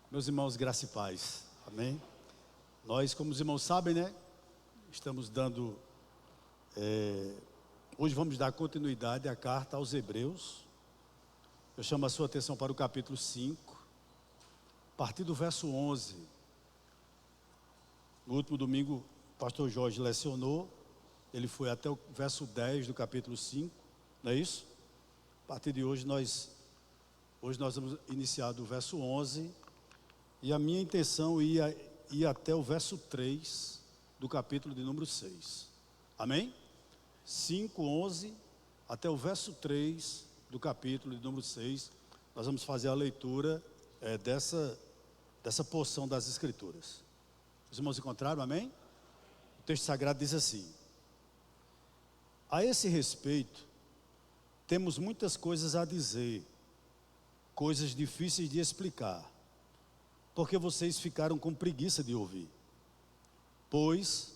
Meus irmãos, graça e paz, amém? Nós, como os irmãos sabem, né? Estamos dando, hoje vamos dar continuidade à carta aos Hebreus. Eu chamo a sua atenção para o capítulo 5, a partir do verso 11. No último domingo, o pastor Jorge lecionou, ele foi até o verso 10 do capítulo 5, não é isso? A partir de hoje nós vamos iniciar do verso 11, e a minha intenção ia até o verso 3 do capítulo de número 6. Amém? 5, 11, até o verso 3 do capítulo de número 6. Nós vamos fazer a leitura dessa porção das Escrituras. Os irmãos encontraram, amém? O texto sagrado diz assim: a esse respeito, temos muitas coisas a dizer, coisas difíceis de explicar, porque vocês ficaram com preguiça de ouvir. Pois,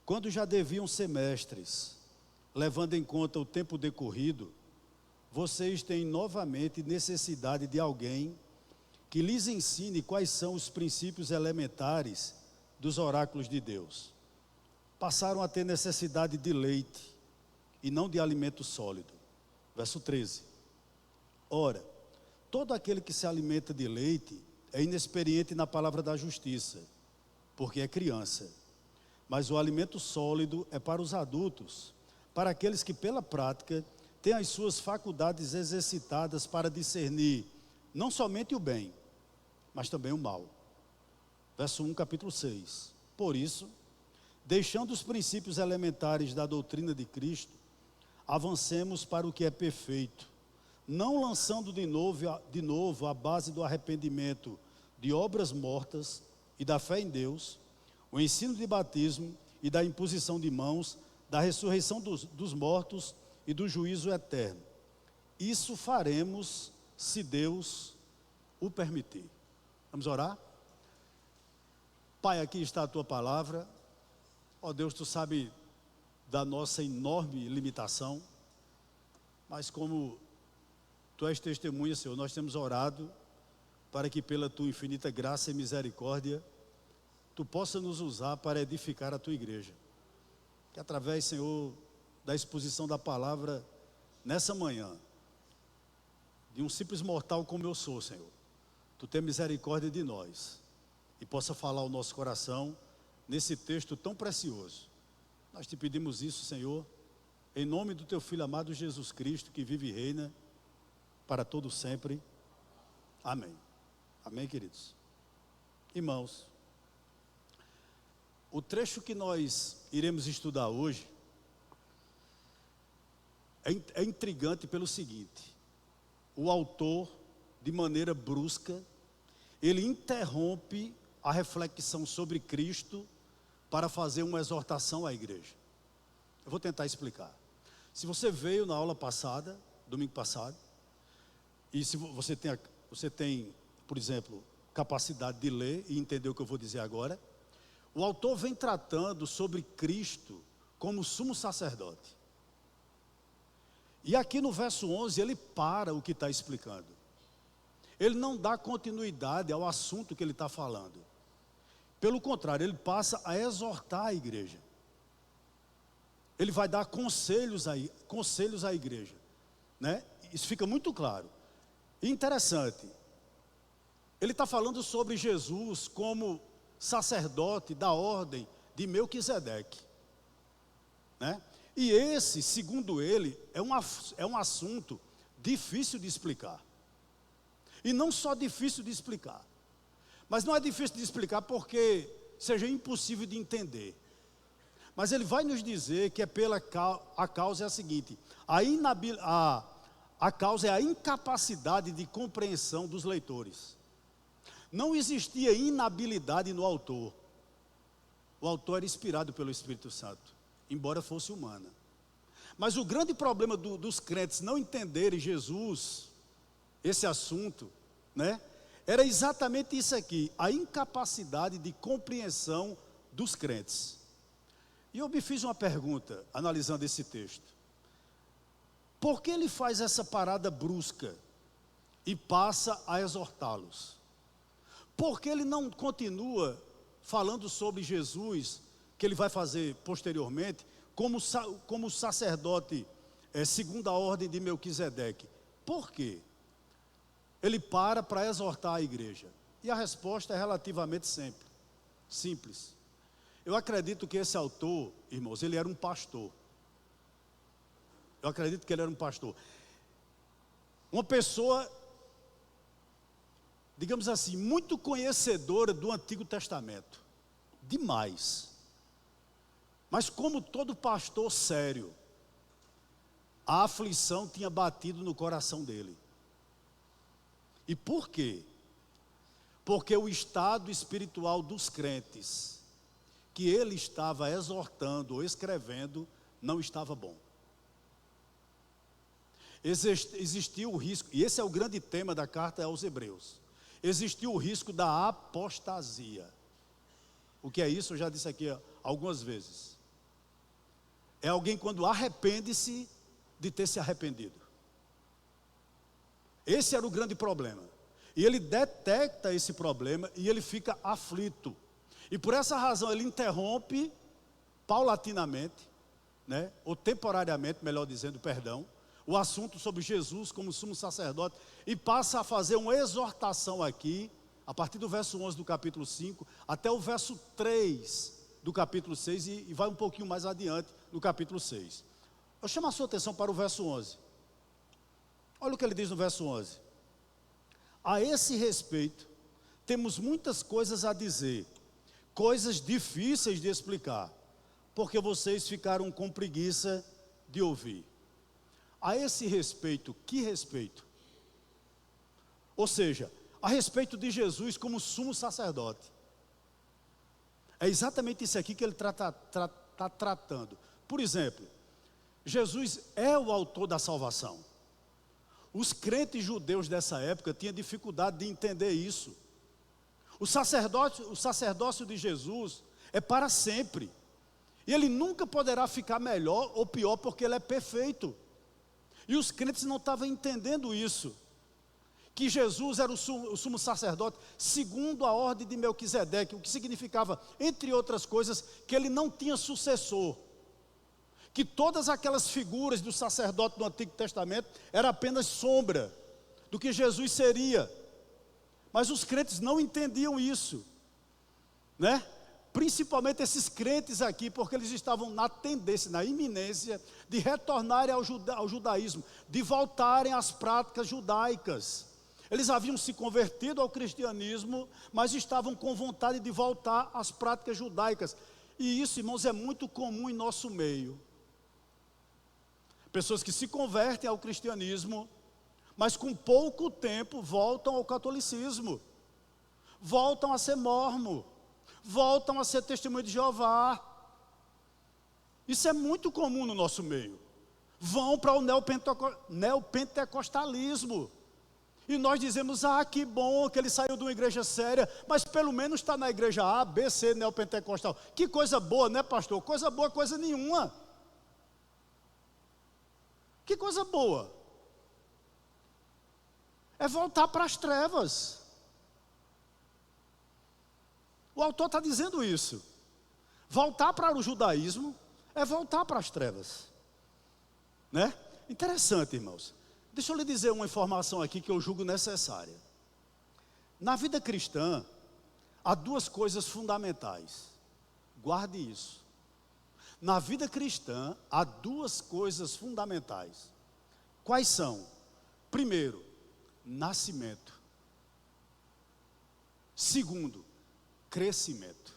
quando já deviam ser mestres, levando em conta o tempo decorrido, vocês têm novamente necessidade de alguém que lhes ensine quais são os princípios elementares dos oráculos de Deus. Passaram a ter necessidade de leite e não de alimento sólido. Verso 13. Ora, todo aquele que se alimenta de leite é inexperiente na palavra da justiça, porque é criança. Mas o alimento sólido é para os adultos, para aqueles que pela prática têm as suas faculdades exercitadas para discernir não somente o bem, mas também o mal. Verso 1, capítulo 6. Por isso, deixando os princípios elementares da doutrina de Cristo, avancemos para o que é perfeito, não lançando de novo a base do arrependimento de obras mortas e da fé em Deus, o ensino de batismo e da imposição de mãos, da ressurreição dos mortos e do juízo eterno. Isso faremos se Deus o permitir. Vamos orar? Pai, aqui está a tua palavra. Ó Deus, tu sabe da nossa enorme limitação, mas como tu és testemunha, Senhor, nós temos orado para que pela tua infinita graça e misericórdia, tu possa nos usar para edificar a tua igreja. Que através, Senhor, da exposição da palavra nessa manhã, de um simples mortal como eu sou, Senhor, tu tenha misericórdia de nós e possa falar ao nosso coração nesse texto tão precioso. Nós te pedimos isso, Senhor, em nome do teu Filho amado Jesus Cristo, que vive e reina para todo sempre. Amém. Amém, queridos? Irmãos, o trecho que nós iremos estudar hoje é intrigante pelo seguinte: o autor, de maneira brusca, ele interrompe a reflexão sobre Cristo para fazer uma exortação à igreja. Eu vou tentar explicar. Se você veio na aula passada, domingo passado, e se você tem, por exemplo, capacidade de ler e entender o que eu vou dizer agora, o autor vem tratando sobre Cristo como sumo sacerdote. E aqui no verso 11 ele para o que está explicando. Ele não dá continuidade ao assunto que ele está falando. Pelo contrário, ele passa a exortar a igreja. Ele vai dar conselhos à igreja, né? Isso fica muito claro. E interessante, ele está falando sobre Jesus como sacerdote da ordem de Melquisedeque, né? E esse, segundo ele, é um assunto difícil de explicar. E não só difícil de explicar, mas não é difícil de explicar porque seja impossível de entender. Mas ele vai nos dizer que a causa é a seguinte: a causa é a incapacidade de compreensão dos leitores. Não existia inabilidade no autor. O autor era inspirado pelo Espírito Santo, embora fosse humana. Mas o grande problema dos crentes não entenderem Jesus, esse assunto, né, era exatamente isso aqui: a incapacidade de compreensão dos crentes. E eu me fiz uma pergunta, analisando esse texto: por que ele faz essa parada brusca e passa a exortá-los? por que ele não continua falando sobre Jesus, que ele vai fazer posteriormente, como sacerdote, segundo a ordem de Melquisedeque? Por quê? Ele para exortar a igreja. E a resposta é relativamente simples. Eu acredito que esse autor, irmãos, ele era um pastor. Eu acredito que ele era um pastor. Uma pessoa, digamos assim, muito conhecedora do Antigo Testamento. Demais. Mas como todo pastor sério, a aflição tinha batido no coração dele. E por quê? Porque o estado espiritual dos crentes que ele estava exortando ou escrevendo não estava bom. Existiu o risco, e esse é o grande tema da carta aos Hebreus. Existiu o risco da apostasia. O que é isso? Eu já disse aqui algumas vezes. É alguém quando arrepende-se de ter se arrependido. Esse era o grande problema. E ele detecta esse problema e ele fica aflito. E por essa razão ele interrompe paulatinamente, né, ou temporariamente, melhor dizendo, perdão, o assunto sobre Jesus como sumo sacerdote e passa a fazer uma exortação aqui, a partir do verso 11 do capítulo 5, até o verso 3 do capítulo 6 e vai um pouquinho mais adiante no capítulo 6. Eu chamo a sua atenção para o verso 11. Olha o que ele diz no verso 11. A esse respeito, temos muitas coisas a dizer, coisas difíceis de explicar, porque vocês ficaram com preguiça de ouvir. A esse respeito, que respeito? Ou seja, a respeito de Jesus como sumo sacerdote. É exatamente isso aqui que ele está tratando. Por exemplo, Jesus é o autor da salvação. Os crentes judeus dessa época tinham dificuldade de entender isso. O sacerdócio de Jesus é para sempre. E ele nunca poderá ficar melhor ou pior porque ele é perfeito. E os crentes não estavam entendendo isso. Que Jesus era o sumo sacerdote segundo a ordem de Melquisedeque. O que significava, entre outras coisas, que ele não tinha sucessor. Que todas aquelas figuras do sacerdote do Antigo Testamento era apenas sombra do que Jesus seria. Mas os crentes não entendiam isso, né? Principalmente esses crentes aqui, porque eles estavam na tendência, na iminência de retornarem ao judaísmo, de voltarem às práticas judaicas. Eles haviam se convertido ao cristianismo, mas estavam com vontade de voltar às práticas judaicas. E isso, irmãos, é muito comum em nosso meio. Pessoas que se convertem ao cristianismo, mas com pouco tempo voltam ao catolicismo, voltam a ser mormon, voltam a ser testemunho de Jeová. Isso é muito comum no nosso meio. Vão para o neopentecostalismo. E nós dizemos, que bom que ele saiu de uma igreja séria, mas pelo menos está na igreja A, B, C, neopentecostal. Que coisa boa, né, pastor? Coisa boa, coisa nenhuma. Que coisa boa. É voltar para as trevas. O autor está dizendo isso. Voltar para o judaísmo é voltar para as trevas, né? Interessante, irmãos. Deixa eu lhe dizer uma informação aqui que eu julgo necessária. Na vida cristã, há duas coisas fundamentais. Guarde isso. Na vida cristã, há duas coisas fundamentais. Quais são? Primeiro, nascimento. Segundo, crescimento.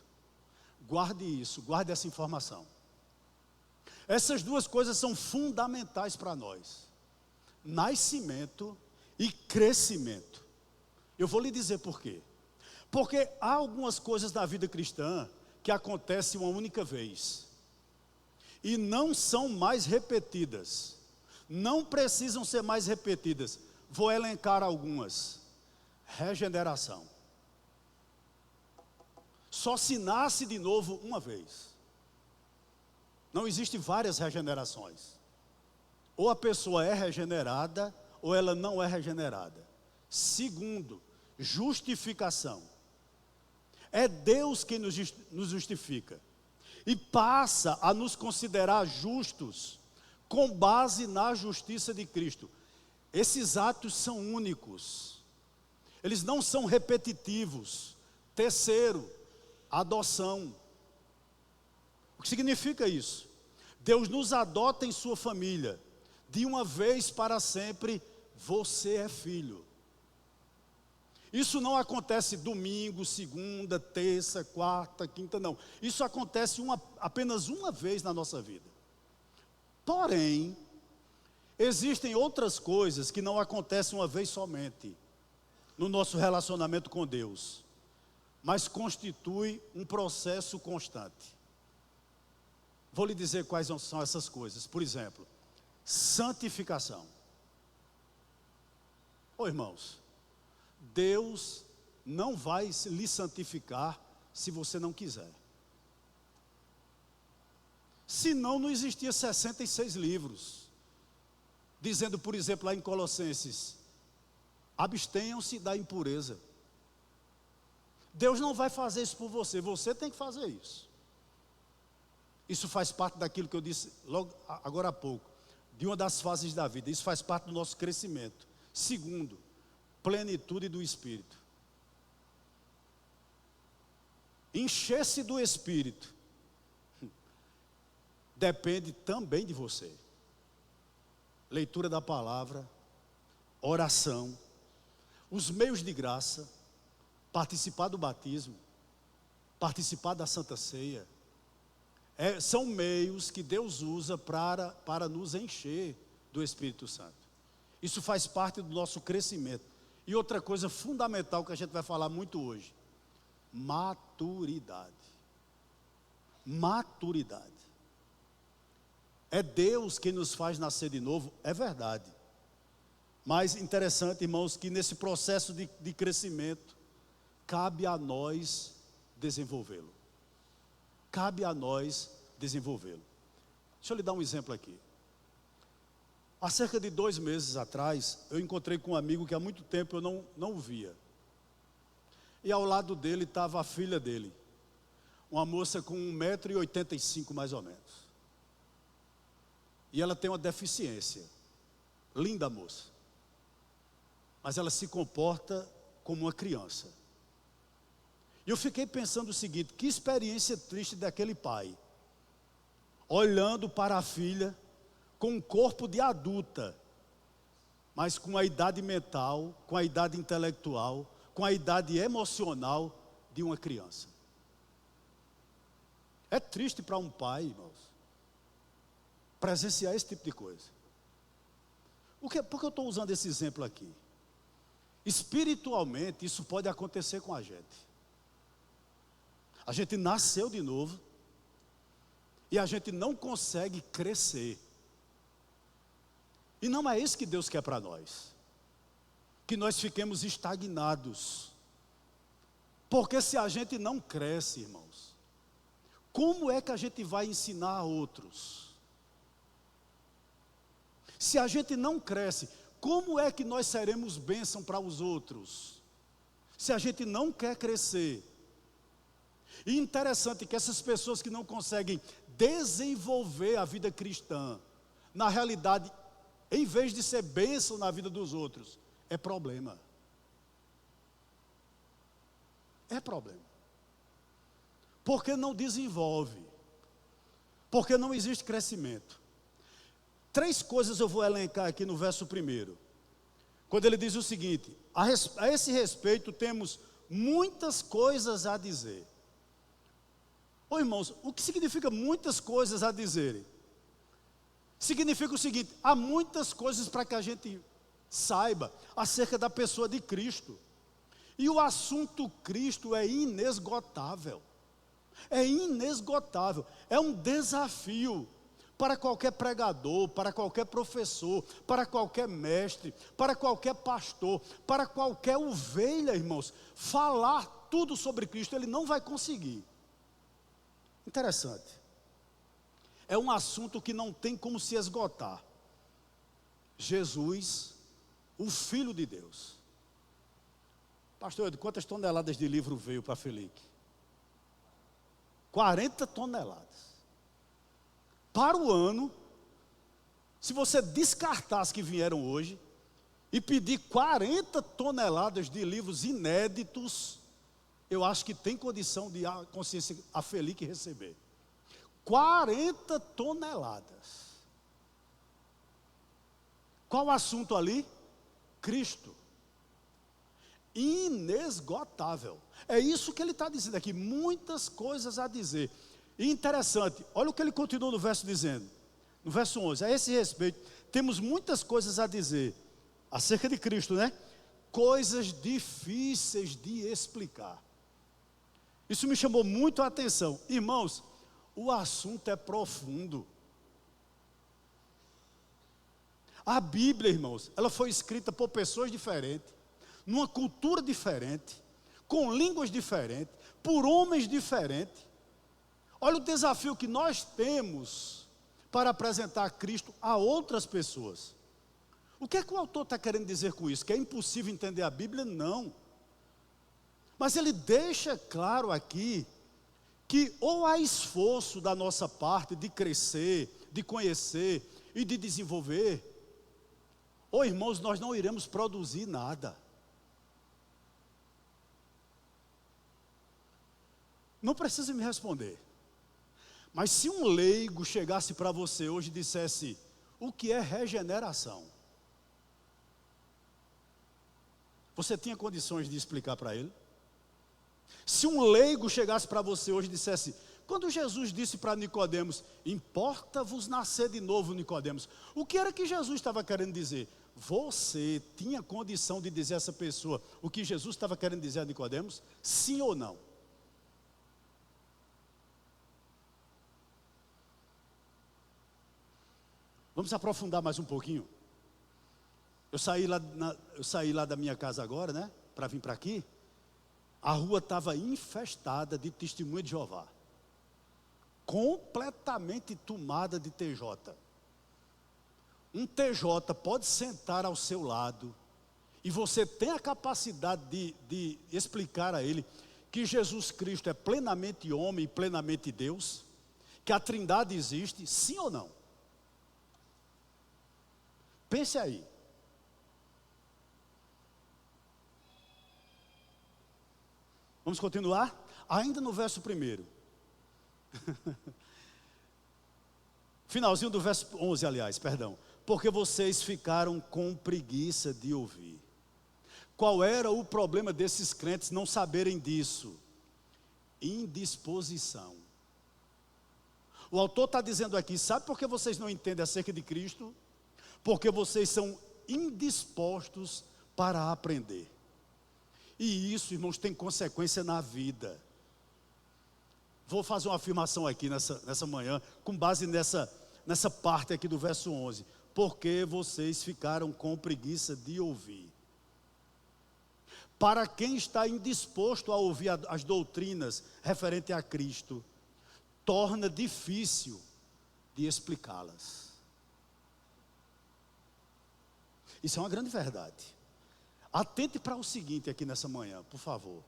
Guarde isso, guarde essa informação. Essas duas coisas são fundamentais para nós. Nascimento e crescimento. Eu vou lhe dizer por quê. Porque há algumas coisas na vida cristã que acontecem uma única vez. E não são mais repetidas. Não precisam ser mais repetidas. Vou elencar algumas. Regeneração. Só se nasce de novo uma vez. Não existe várias regenerações. Ou a pessoa é regenerada, ou ela não é regenerada. Segundo, justificação. É Deus quem nos justifica e passa a nos considerar justos com base na justiça de Cristo. Esses atos são únicos, eles não são repetitivos. Terceiro, adoção. O que significa isso? Deus nos adota em sua família, de uma vez para sempre, você é filho. Isso não acontece domingo, segunda, terça, quarta, quinta, não. Isso acontece apenas uma vez na nossa vida. Porém, existem outras coisas que não acontecem uma vez somente no nosso relacionamento com Deus, mas constitui um processo constante. Vou lhe dizer quais são essas coisas. Por exemplo, santificação. Ô irmãos, Deus não vai lhe santificar se você não quiser. Senão não existia 66 livros, dizendo, por exemplo, lá em Colossenses, abstenham-se da impureza. Deus não vai fazer isso por você, você tem que fazer isso. Isso faz parte daquilo que eu disse logo agora há pouco, de uma das fases da vida. Isso faz parte do nosso crescimento. Segundo, plenitude do Espírito. Encher-se do Espírito depende também de você. Leitura da palavra, oração, os meios de graça, participar do batismo, participar da Santa Ceia. São meios que Deus usa para nos encher do Espírito Santo. Isso faz parte do nosso crescimento. E outra coisa fundamental que a gente vai falar muito hoje: maturidade. Maturidade. É Deus quem nos faz nascer de novo, é verdade. Mas interessante, irmãos, que nesse processo de crescimento, cabe a nós desenvolvê-lo. Cabe a nós desenvolvê-lo. Deixa eu lhe dar um exemplo aqui. Há cerca de 2 meses atrás, eu encontrei com um amigo que há muito tempo eu não o via. E ao lado dele estava a filha dele, uma moça com 1,85 m mais ou menos. E ela tem uma deficiência, linda moça, mas ela se comporta como uma criança. E eu fiquei pensando o seguinte: que experiência triste daquele pai, olhando para a filha com um corpo de adulta, mas com a idade mental, com a idade intelectual, com a idade emocional de uma criança. É triste para um pai, irmãos, presenciar esse tipo de coisa. Por que eu estou usando esse exemplo aqui? Espiritualmente, isso pode acontecer com a gente. A gente nasceu de novo e a gente não consegue crescer. E não é isso que Deus quer para nós, que nós fiquemos estagnados. Porque se a gente não cresce, irmãos, como é que a gente vai ensinar a outros? Se a gente não cresce, como é que nós seremos bênção para os outros? Se a gente não quer crescer. E interessante que essas pessoas que não conseguem desenvolver a vida cristã, na realidade, em vez de ser bênção na vida dos outros, é problema. É problema. Porque não desenvolve. Porque não existe crescimento. 3 coisas eu vou elencar aqui no verso 1. Quando ele diz o seguinte: a esse respeito temos muitas coisas a dizer. Ô irmãos, o que significa muitas coisas a dizerem? Significa o seguinte: há muitas coisas para que a gente saiba acerca da pessoa de Cristo. E o assunto Cristo é inesgotável. É inesgotável. É um desafio para qualquer pregador, para qualquer professor, para qualquer mestre, para qualquer pastor, para qualquer ovelha, irmãos. Falar tudo sobre Cristo, ele não vai conseguir. Interessante. É um assunto que não tem como se esgotar. Jesus, o Filho de Deus. Pastor, de quantas toneladas de livro veio para Felipe? 40 toneladas. Para o ano, se você descartar as que vieram hoje e pedir 40 toneladas de livros inéditos, eu acho que tem condição de a consciência afelir que receber. 40 toneladas. Qual o assunto ali? Cristo. Inesgotável. É isso que ele está dizendo aqui, muitas coisas a dizer. E interessante, olha o que ele continua no verso dizendo, no verso 11, a esse respeito, temos muitas coisas a dizer, acerca de Cristo, né? Coisas difíceis de explicar. Isso me chamou muito a atenção. Irmãos, o assunto é profundo. A Bíblia, irmãos, ela foi escrita por pessoas diferentes, numa cultura diferente, com línguas diferentes, por homens diferentes. Olha o desafio que nós temos para apresentar Cristo a outras pessoas. O que é que o autor está querendo dizer com isso? Que é impossível entender a Bíblia? Não. Mas ele deixa claro aqui que ou há esforço da nossa parte de crescer, de conhecer e de desenvolver, ou irmãos, nós não iremos produzir nada. Não precisa me responder. Mas se um leigo chegasse para você hoje e dissesse, o que é regeneração? Você tinha condições de explicar para ele? Se um leigo chegasse para você hoje e dissesse, quando Jesus disse para Nicodemos, importa-vos nascer de novo, Nicodemos, o que era que Jesus estava querendo dizer? Você tinha condição de dizer a essa pessoa o que Jesus estava querendo dizer a Nicodemos? Sim ou não? Vamos aprofundar mais um pouquinho. Eu saí lá da minha casa agora, né? Para vir para aqui. A rua estava infestada de testemunha de Jeová. Completamente tomada de TJ. Um TJ pode sentar ao seu lado e você tem a capacidade de explicar a ele que Jesus Cristo é plenamente homem e plenamente Deus, que a Trindade existe, sim ou não? Pense aí. Vamos continuar? Ainda no verso 1. Finalzinho do verso 11, aliás, perdão. Porque vocês ficaram com preguiça de ouvir. Qual era o problema desses crentes não saberem disso? Indisposição. O autor está dizendo aqui, sabe por que vocês não entendem acerca de Cristo? Porque vocês são indispostos para aprender. E isso, irmãos, tem consequência na vida. Vou fazer uma afirmação aqui nessa manhã, com base nessa parte aqui do verso 11. Porque vocês ficaram com preguiça de ouvir. Para quem está indisposto a ouvir as doutrinas referentes a Cristo, torna difícil de explicá-las. Isso é uma grande verdade. Atente para o seguinte aqui nessa manhã, por favor.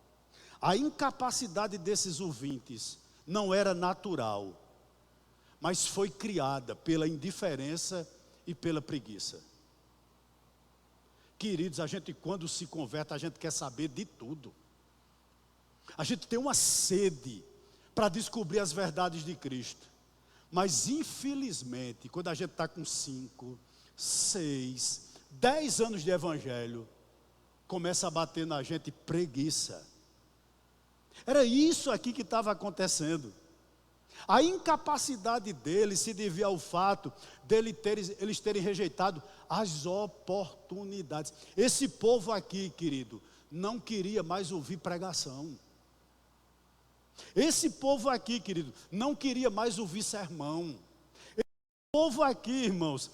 A incapacidade desses ouvintes não era natural, mas foi criada pela indiferença e pela preguiça. Queridos, a gente quando se converte, a gente quer saber de tudo. A gente tem uma sede para descobrir as verdades de Cristo. Mas infelizmente, quando a gente está com 5, 6, 10 anos de evangelho, começa a bater na gente preguiça. Era isso aqui que estava acontecendo. A incapacidade deles se devia ao fato eles terem rejeitado as oportunidades. Esse povo aqui, querido, não queria mais ouvir pregação. Esse povo aqui, querido, não queria mais ouvir sermão. Esse povo aqui, irmãos,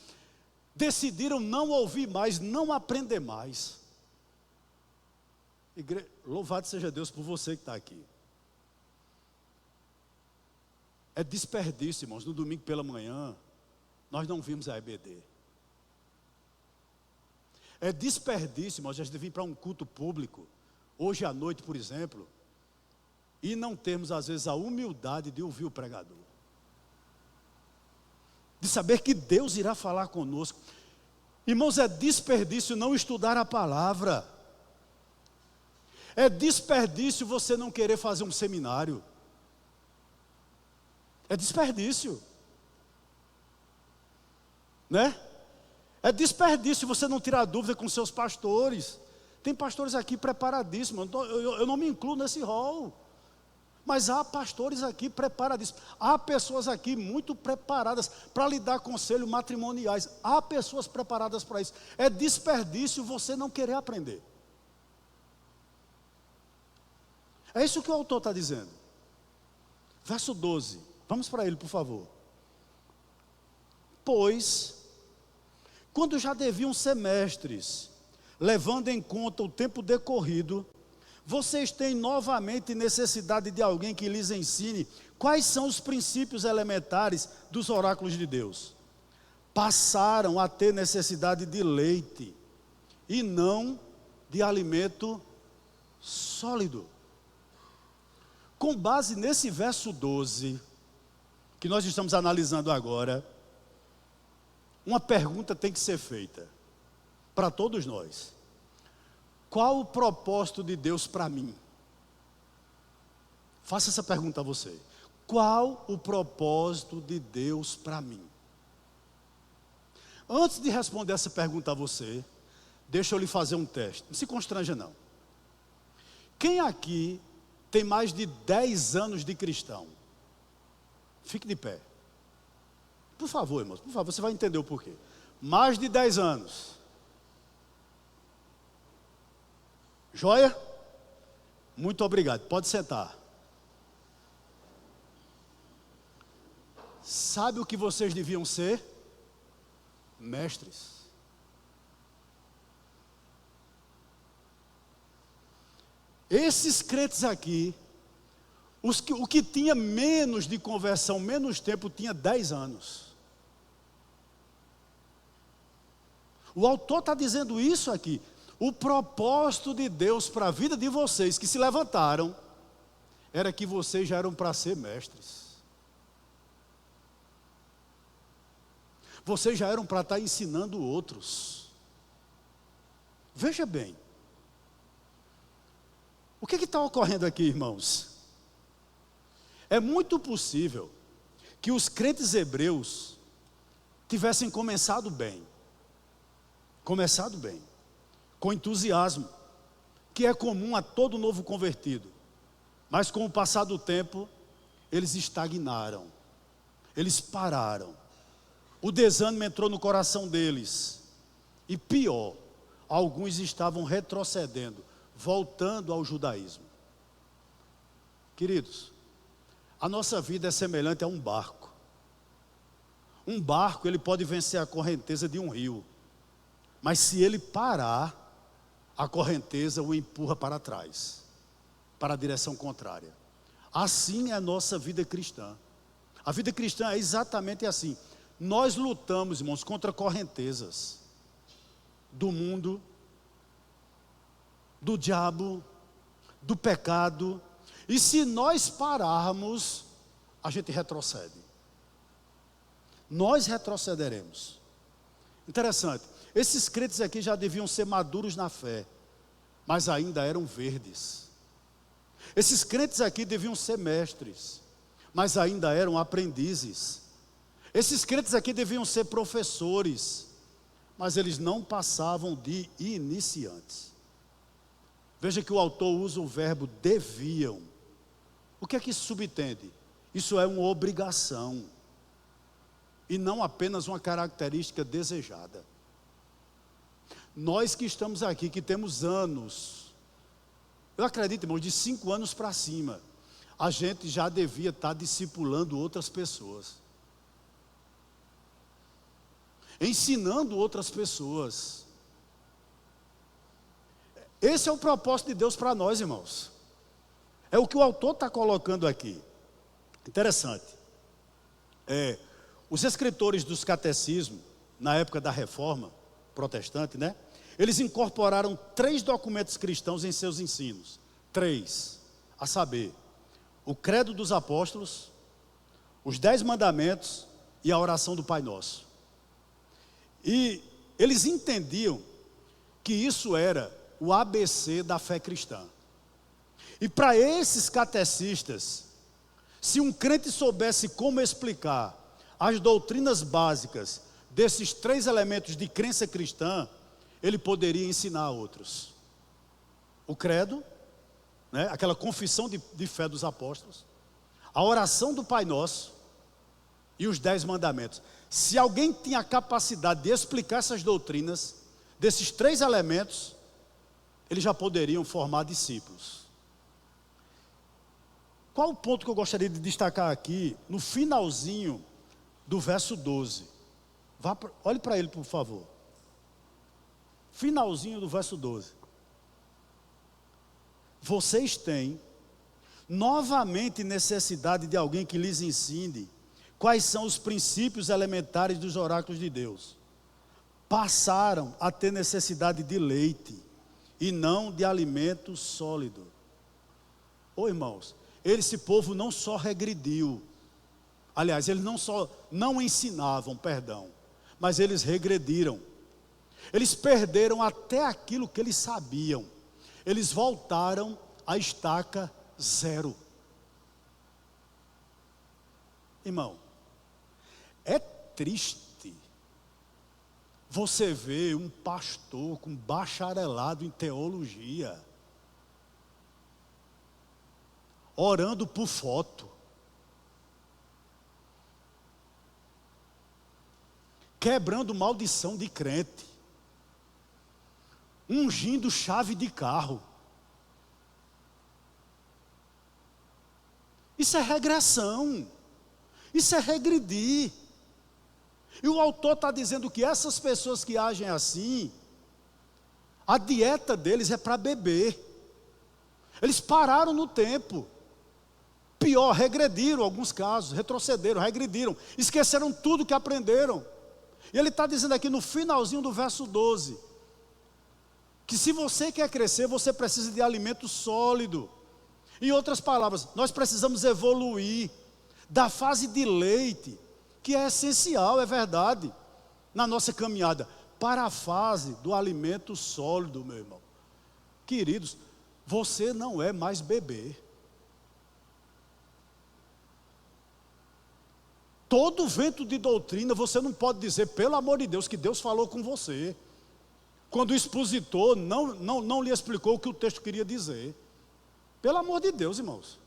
decidiram não ouvir mais, não aprender mais. Louvado seja Deus por você que está aqui. É desperdício, irmãos, no domingo pela manhã, nós não vimos a EBD. É desperdício, irmãos, a gente vir para um culto público, hoje à noite, por exemplo, e não termos às vezes a humildade de ouvir o pregador, de saber que Deus irá falar conosco. Irmãos, é desperdício não estudar a palavra, é desperdício você não querer fazer um seminário, é desperdício, né? É desperdício você não tirar dúvida com seus pastores. Tem pastores aqui preparadíssimos, eu não me incluo nesse rol, mas há pastores aqui preparadíssimos, há pessoas aqui muito preparadas para lhe dar conselhos matrimoniais, há pessoas preparadas para isso. É desperdício você não querer aprender. É isso que o autor está dizendo. Verso 12, vamos para ele, por favor. Pois, quando já deviam ser mestres, levando em conta o tempo decorrido, vocês têm novamente necessidade de alguém que lhes ensine quais são os princípios elementares dos oráculos de Deus. Passaram a ter necessidade de leite e não de alimento sólido. Com base nesse verso 12, que nós estamos analisando agora, uma pergunta tem que ser feita para todos nós: qual o propósito de Deus para mim? Faça essa pergunta a você. Qual o propósito de Deus para mim? Antes de responder essa pergunta a você, deixa eu lhe fazer um teste. Não se constranja não. Quem aqui tem mais de 10 anos de cristão? Fique de pé. Por favor, irmãos, por favor, você vai entender o porquê. Mais de 10 anos. Joia? Muito obrigado, pode sentar. Sabe o que vocês deviam ser? Mestres. Esses crentes aqui, o que tinha menos de conversão, menos tempo, tinha 10 anos. O autor está dizendo isso aqui. O propósito de Deus para a vida de vocês que se levantaram, era que vocês já eram para ser mestres. Vocês já eram para estar ensinando outros. Veja bem. O que está ocorrendo aqui, irmãos? É muito possível que os crentes hebreus tivessem começado bem, com entusiasmo, que é comum a todo novo convertido, mas com o passar do tempo, eles estagnaram, eles pararam, o desânimo entrou no coração deles, e pior, alguns estavam retrocedendo, voltando ao judaísmo. Queridos, a nossa vida é semelhante a um barco. Um barco, ele pode vencer a correnteza de um rio, mas se ele parar, a correnteza o empurra para trás, para a direção contrária. Assim é a nossa vida cristã. A vida cristã é exatamente assim. Nós lutamos, irmãos, contra correntezas do mundo, do diabo, do pecado. E se nós pararmos, a gente retrocede. Nós retrocederemos. Interessante. Esses crentes aqui já deviam ser maduros na fé, mas ainda eram verdes. Esses crentes aqui deviam ser mestres, mas ainda eram aprendizes. Esses crentes aqui deviam ser professores, mas eles não passavam de iniciantes. Veja que o autor usa o verbo deviam. O que é que isso subentende? Isso é uma obrigação, e não apenas uma característica desejada. Nós que estamos aqui, que temos anos, eu acredito, irmãos, de 5 anos para cima, a gente já devia estar discipulando outras pessoas, ensinando outras pessoas. Esse é o propósito de Deus para nós, irmãos. É o que o autor está colocando aqui. Interessante. Os escritores dos catecismos, na época da Reforma Protestante, né? Eles incorporaram 3 documentos cristãos em seus ensinos. 3, a saber, o credo dos apóstolos, os 10 mandamentos e a oração do Pai Nosso. E eles entendiam que isso era o ABC da fé cristã. E para esses catecistas, se um crente soubesse como explicar as doutrinas básicas desses 3 elementos de crença cristã, ele poderia ensinar a outros. O credo, né, aquela confissão de fé dos apóstolos, a oração do Pai Nosso e os 10 mandamentos. Se alguém tinha a capacidade de explicar essas doutrinas, desses 3 elementos, eles já poderiam formar discípulos. Qual o ponto que eu gostaria de destacar aqui, no finalzinho do verso 12? Olhe para ele, por favor. Finalzinho do verso 12. Vocês têm novamente necessidade de alguém que lhes ensine quais são os princípios elementares dos oráculos de Deus. Passaram a ter necessidade de leite e não de alimento sólido. Ô irmãos, esse povo não só regrediu, aliás, eles não ensinavam, mas eles regrediram. Eles perderam até aquilo que eles sabiam. Eles voltaram à estaca 0. Irmão, é triste você ver um pastor com bacharelado em teologia orando por foto, quebrando maldição de crente, ungindo chave de carro. Isso é regressão, isso é regredir. E o autor está dizendo que essas pessoas que agem assim, a dieta deles é para beber. Eles pararam no tempo. Pior, regrediram em alguns casos, retrocederam, regrediram, esqueceram tudo que aprenderam. E ele está dizendo aqui no finalzinho do verso 12, que se você quer crescer, você precisa de alimento sólido. Em outras palavras, nós precisamos evoluir da fase de leite, que é essencial, é verdade, na nossa caminhada, para a fase do alimento sólido, meu irmão. Queridos, você não é mais bebê. Todo vento de doutrina, você não pode dizer, pelo amor de Deus, que Deus falou com você, quando o expositor não lhe explicou o que o texto queria dizer. Pelo amor de Deus, irmãos.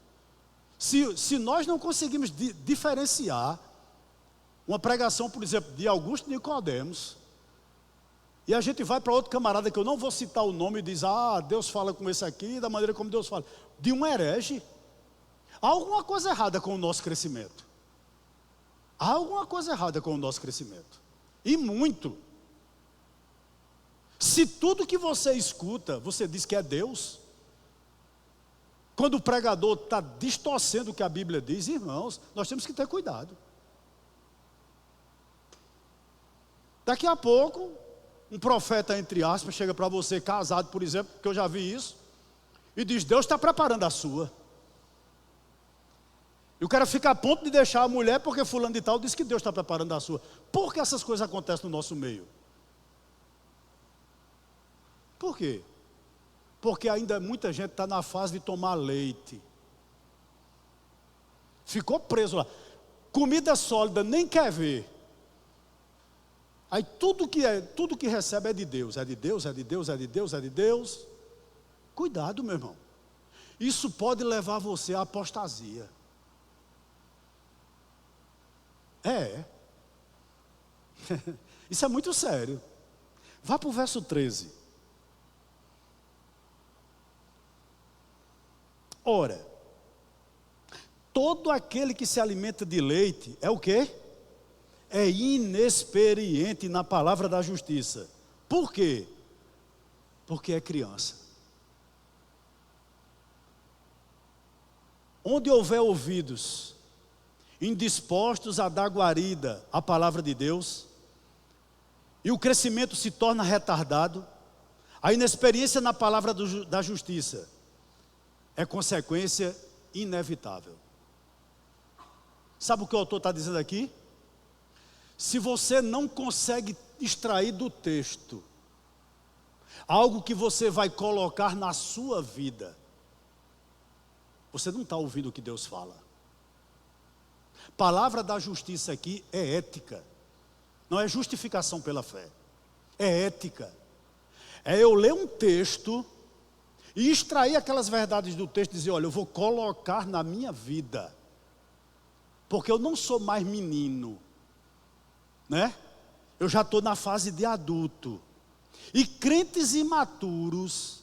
Se nós não conseguimos diferenciar uma pregação, por exemplo, de Augusto Nicodemos, e a gente vai para outro camarada, que eu não vou citar o nome, e diz, Deus fala com esse aqui, da maneira como Deus fala, de um herege, há alguma coisa errada com o nosso crescimento. Há alguma coisa errada com o nosso crescimento. E muito. Se tudo que você escuta, você diz que é Deus, quando o pregador está distorcendo o que a Bíblia diz, irmãos, nós temos que ter cuidado. Daqui a pouco, um profeta, entre aspas, chega para você casado, por exemplo, que eu já vi isso, e diz, Deus está preparando a sua. E o cara fica a ponto de deixar a mulher, porque fulano de tal diz que Deus está preparando a sua. Por que essas coisas acontecem no nosso meio? Por quê? Porque ainda muita gente está na fase de tomar leite. Ficou preso lá. Comida sólida nem quer ver. Aí tudo que recebe é de Deus. É de Deus, é de Deus, é de Deus, é de Deus. Cuidado, meu irmão. Isso pode levar você à apostasia. Isso é muito sério. Vá para o verso 13. Ora, todo aquele que se alimenta de leite é o quê? É inexperiente na palavra da justiça. Por quê? Porque é criança. Onde houver ouvidos indispostos a dar guarida à palavra de Deus, e o crescimento se torna retardado, a inexperiência na palavra da justiça é consequência inevitável. Sabe o que o autor está dizendo aqui? Se você não consegue extrair do texto algo que você vai colocar na sua vida, você não está ouvindo o que Deus fala. Palavra da justiça aqui é ética. Não é justificação pela fé. É ética. É eu ler um texto e extrair aquelas verdades do texto e dizer, olha, eu vou colocar na minha vida. Porque eu não sou mais menino, né? Eu já estou na fase de adulto. E crentes imaturos,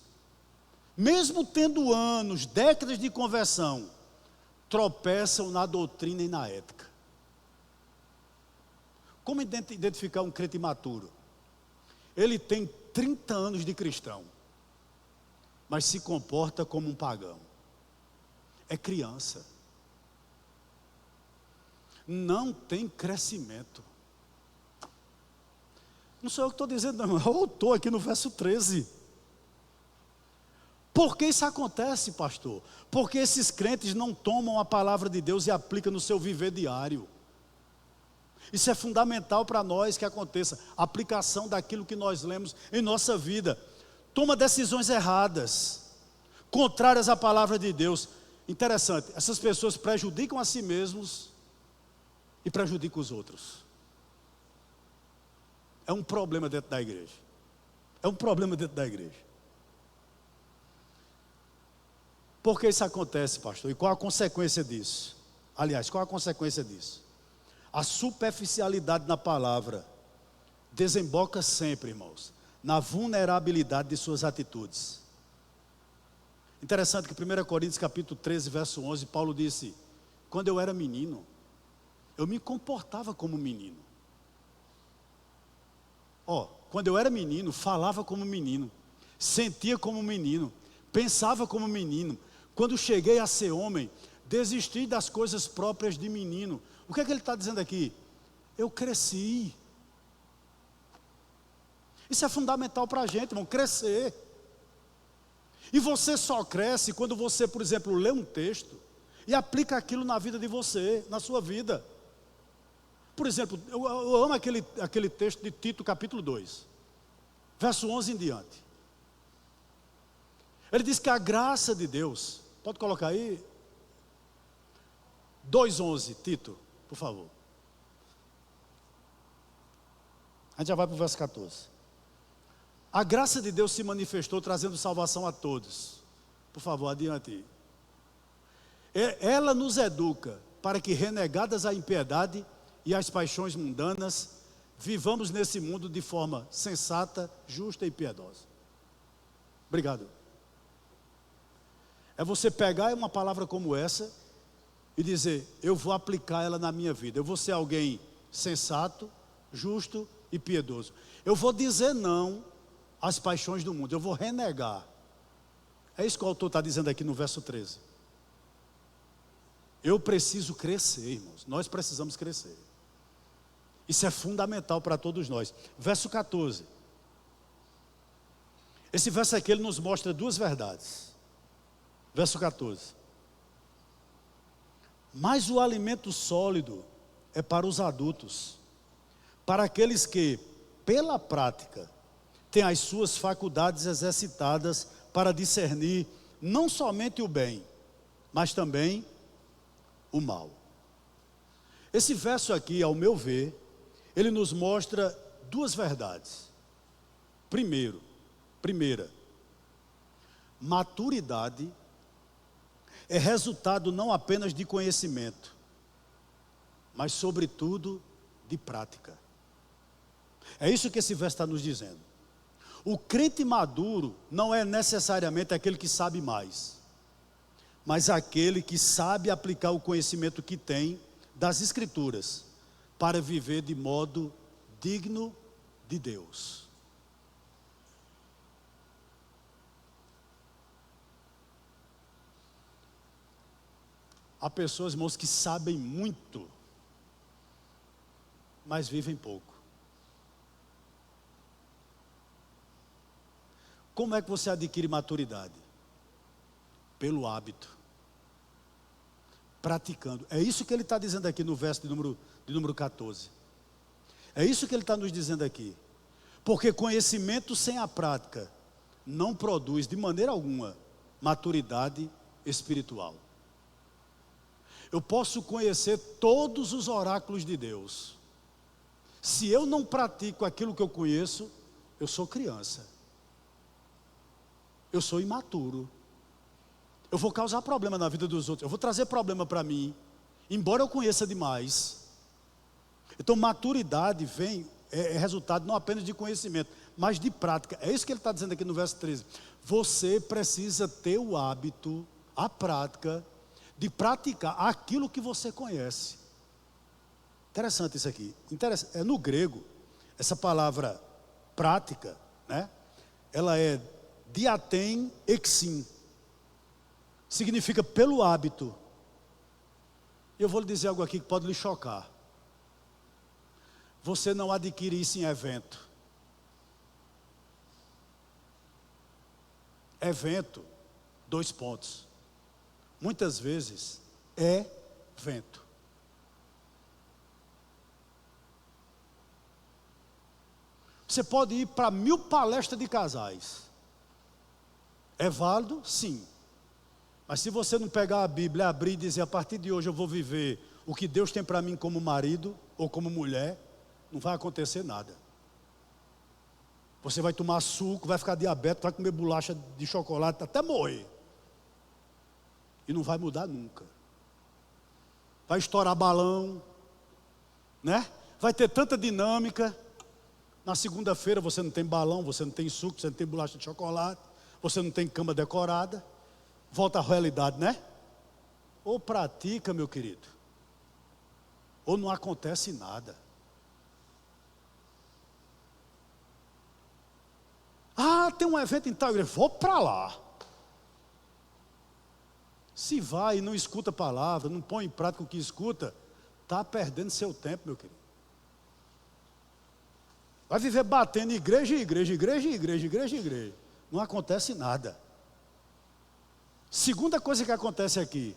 mesmo tendo anos, décadas de conversão, tropeçam na doutrina e na ética. Como identificar um crente imaturo? Ele tem 30 anos de cristão, mas se comporta como um pagão. É criança. Não tem crescimento. Não sou eu que estou dizendo, não. Eu estou aqui no verso 13. Por que isso acontece, pastor? Porque esses crentes não tomam a palavra de Deus e aplicam no seu viver diário. Isso é fundamental para nós que aconteça. A aplicação daquilo que nós lemos em nossa vida. Toma decisões erradas, contrárias à palavra de Deus. Interessante, essas pessoas prejudicam a si mesmos e prejudicam os outros. É um problema dentro da igreja. É um problema dentro da igreja. Por que isso acontece, pastor? E qual a consequência disso? Aliás, qual a consequência disso? A superficialidade na palavra desemboca sempre, irmãos, na vulnerabilidade de suas atitudes. Interessante que 1 Coríntios capítulo 13, verso 11, Paulo disse, quando eu era menino, eu me comportava como menino. Quando eu era menino, falava como menino, sentia como menino, pensava como menino. Quando cheguei a ser homem, desisti das coisas próprias de menino. O que é que ele está dizendo aqui? Eu cresci. Isso é fundamental para a gente, irmão, crescer. E você só cresce quando você, por exemplo, lê um texto e aplica aquilo na vida de você, na sua vida. Por exemplo, eu amo aquele texto de Tito capítulo 2, verso 11 em diante. Ele diz que a graça de Deus, pode colocar aí, 2:11, Tito, por favor. A gente já vai para o verso 14. A graça de Deus se manifestou trazendo salvação a todos. Por favor, adiante. Ela nos educa para que, renegadas a impiedade e as paixões mundanas, vivamos nesse mundo de forma sensata, justa e piedosa. Obrigado. É você pegar uma palavra como essa e dizer, eu vou aplicar ela na minha vida. Eu vou ser alguém sensato, justo e piedoso. Eu vou dizer não às paixões do mundo. Eu vou renegar. É isso que o autor está dizendo aqui no verso 13. Eu preciso crescer, irmãos. Nós precisamos crescer. Isso é fundamental para todos nós. Verso 14. Esse verso aqui ele nos mostra duas verdades. Verso 14. Mas o alimento sólido é para os adultos, para aqueles que, pela prática, têm as suas faculdades exercitadas para discernir não somente o bem, mas também o mal. Esse verso aqui, ao meu ver, ele nos mostra duas verdades. Primeira, maturidade é resultado não apenas de conhecimento, mas sobretudo de prática. É isso que esse verso está nos dizendo. O crente maduro não é necessariamente aquele que sabe mais, mas aquele que sabe aplicar o conhecimento que tem das Escrituras para viver de modo digno de Deus. Há pessoas, irmãos, que sabem muito, mas vivem pouco. Como é que você adquire maturidade? Pelo hábito. praticando. É isso que ele está dizendo aqui no verso de número 14. É isso que ele está nos dizendo aqui. Porque conhecimento sem a prática não produz de maneira alguma maturidade espiritual. Eu posso conhecer todos os oráculos de Deus. Se eu não pratico aquilo que eu conheço, eu sou criança. Eu sou imaturo. Eu vou causar problema na vida dos outros. Eu vou trazer problema para mim, embora eu conheça demais. Então, maturidade é resultado não apenas de conhecimento, mas de prática. É isso que ele está dizendo aqui no verso 13. Você precisa ter o hábito, a prática, de praticar aquilo que você conhece. Interessante isso aqui. No grego, essa palavra prática, né? Ela é diatem exim. Significa pelo hábito. E eu vou lhe dizer algo aqui que pode lhe chocar. Você não adquire isso em evento. Evento, 2 pontos. Muitas vezes é vento. Você pode ir para 1000 palestras de casais. É válido? Sim. Mas se você não pegar a Bíblia, abrir e dizer, a partir de hoje eu vou viver o que Deus tem para mim como marido ou como mulher, não vai acontecer nada. Você vai tomar suco, vai ficar diabético, vai comer bolacha de chocolate até morrer. E não vai mudar nunca. Vai estourar balão, né? Vai ter tanta dinâmica. Na segunda-feira você não tem balão, você não tem suco, você não tem bolacha de chocolate, você não tem cama decorada. Volta à realidade, né? Ou pratica, meu querido, ou não acontece nada. Ah, tem um evento em tal igreja, vou para lá. Se vai e não escuta a palavra, não põe em prática o que escuta, está perdendo seu tempo, meu querido. Vai viver batendo igreja em igreja, igreja em igreja, igreja em igreja. Não acontece nada. Segunda coisa que acontece aqui.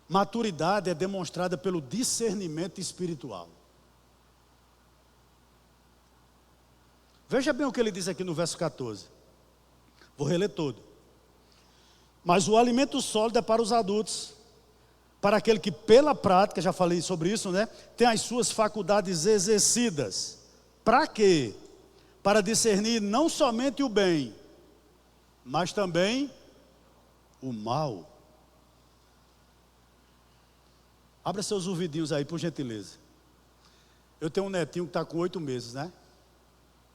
Maturidade é demonstrada pelo discernimento espiritual. Veja bem o que ele diz aqui no verso 14. Vou reler todo. Mas o alimento sólido é para os adultos, para aquele que pela prática, já falei sobre isso, né? Tem as suas faculdades exercidas. Para quê? Para discernir não somente o bem, mas também o mal. Abra seus ouvidinhos aí, por gentileza. Eu tenho um netinho que está com 8 meses, né?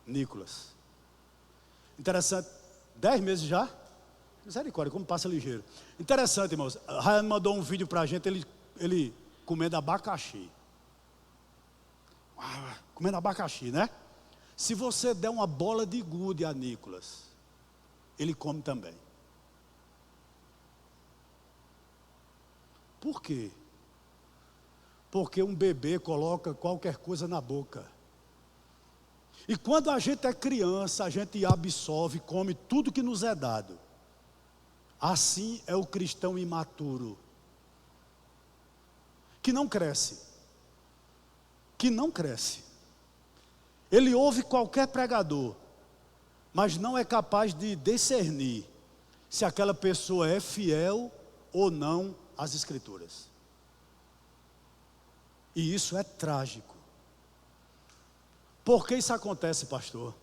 Nicolas. Interessante. 10 meses já? Misericórdia, como passa ligeiro. Interessante, irmãos. A Rayane mandou um vídeo para a gente, ele comendo abacaxi. Comendo abacaxi, né? Se você der uma bola de gude a Nicolas, ele come também. Por quê? Porque um bebê coloca qualquer coisa na boca. E quando a gente é criança, a gente absorve, come tudo que nos é dado. Assim é o cristão imaturo, que não cresce. Que não cresce. Ele ouve qualquer pregador, mas não é capaz de discernir se aquela pessoa é fiel ou não às Escrituras. E isso é trágico. Por que isso acontece, pastor?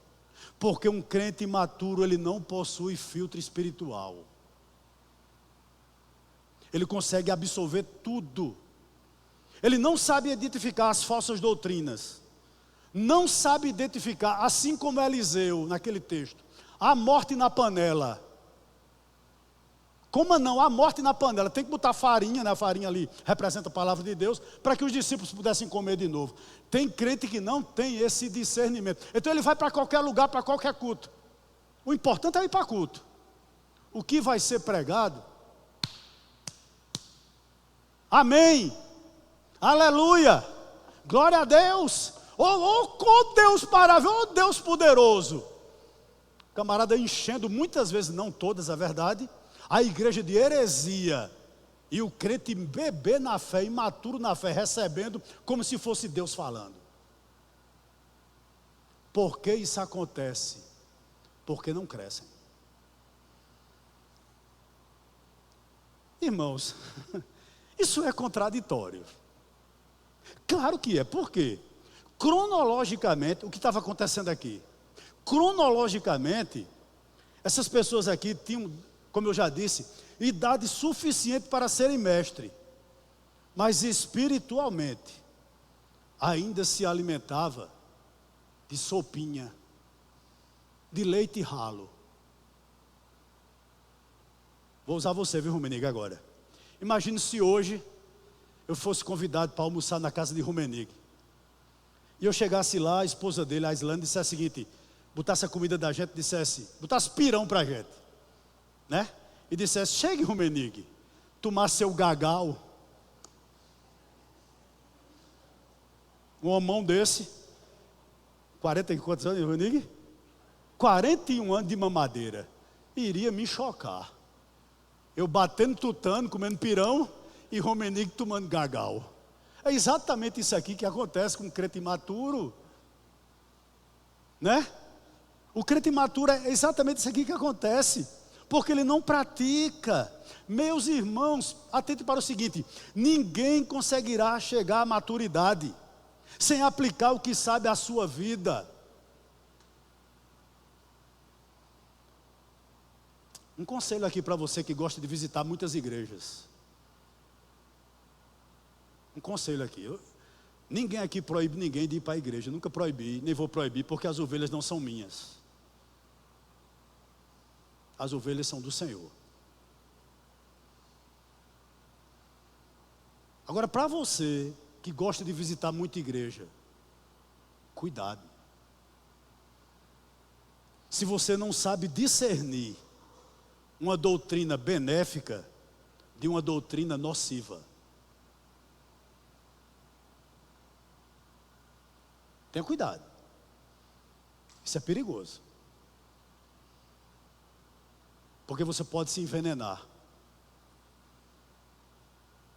Porque um crente imaturo, ele não possui filtro espiritual. Ele consegue absorver tudo. Ele não sabe identificar as falsas doutrinas. Não sabe identificar, assim como Eliseu, naquele texto, a morte na panela. Como não? A morte na panela. Tem que botar farinha, né? A farinha ali representa a palavra de Deus, para que os discípulos pudessem comer de novo. Tem crente que não tem esse discernimento. Então ele vai para qualquer lugar, para qualquer culto. O importante é ir para culto. O que vai ser pregado? Amém. Aleluia. Glória a Deus. Oh Deus maravilhoso, oh Deus poderoso. Camarada enchendo muitas vezes, não todas, é verdade, a igreja de heresia, E o crente bebê na fé, imaturo na fé, recebendo como se fosse Deus falando. Por que isso acontece? Porque não crescem. Irmãos, isso é contraditório. Claro que é. Por quê? Cronologicamente, o que estava acontecendo aqui? Cronologicamente, essas pessoas aqui tinham, como eu já disse, idade suficiente para serem mestre, mas espiritualmente ainda se alimentava de sopinha, de leite ralo. Vou usar você, viu, Rummenigge, agora. Imagine se hoje eu fosse convidado para almoçar na casa de Rummenigge. E eu chegasse lá, a esposa dele, a Islândia, dissesse o seguinte, botasse a comida da gente, botasse pirão para a gente, né? E dissesse, chegue, Rummenigge, tomar seu gagal. Um homão desse, 40 e quantos anos, Rummenigge? 41 anos de mamadeira. Iria me chocar. Eu batendo tutano, comendo pirão, e Rummenigge tomando gagal. É exatamente isso aqui que acontece com o crente imaturo, né? O crente imaturo é exatamente isso aqui que acontece, porque ele não pratica. Meus irmãos, atente para o seguinte: ninguém conseguirá chegar à maturidade sem aplicar o que sabe à sua vida. Um conselho aqui para você que gosta de visitar muitas igrejas. Um conselho aqui. Ninguém aqui proíbe ninguém de ir para a igreja. Eu nunca proibi, nem vou proibir, porque as ovelhas não são minhas. As ovelhas são do Senhor. Agora, para você que gosta de visitar muita igreja, cuidado. Se você não sabe discernir uma doutrina benéfica de uma doutrina nociva, tenha cuidado. Isso é perigoso. Porque você pode se envenenar.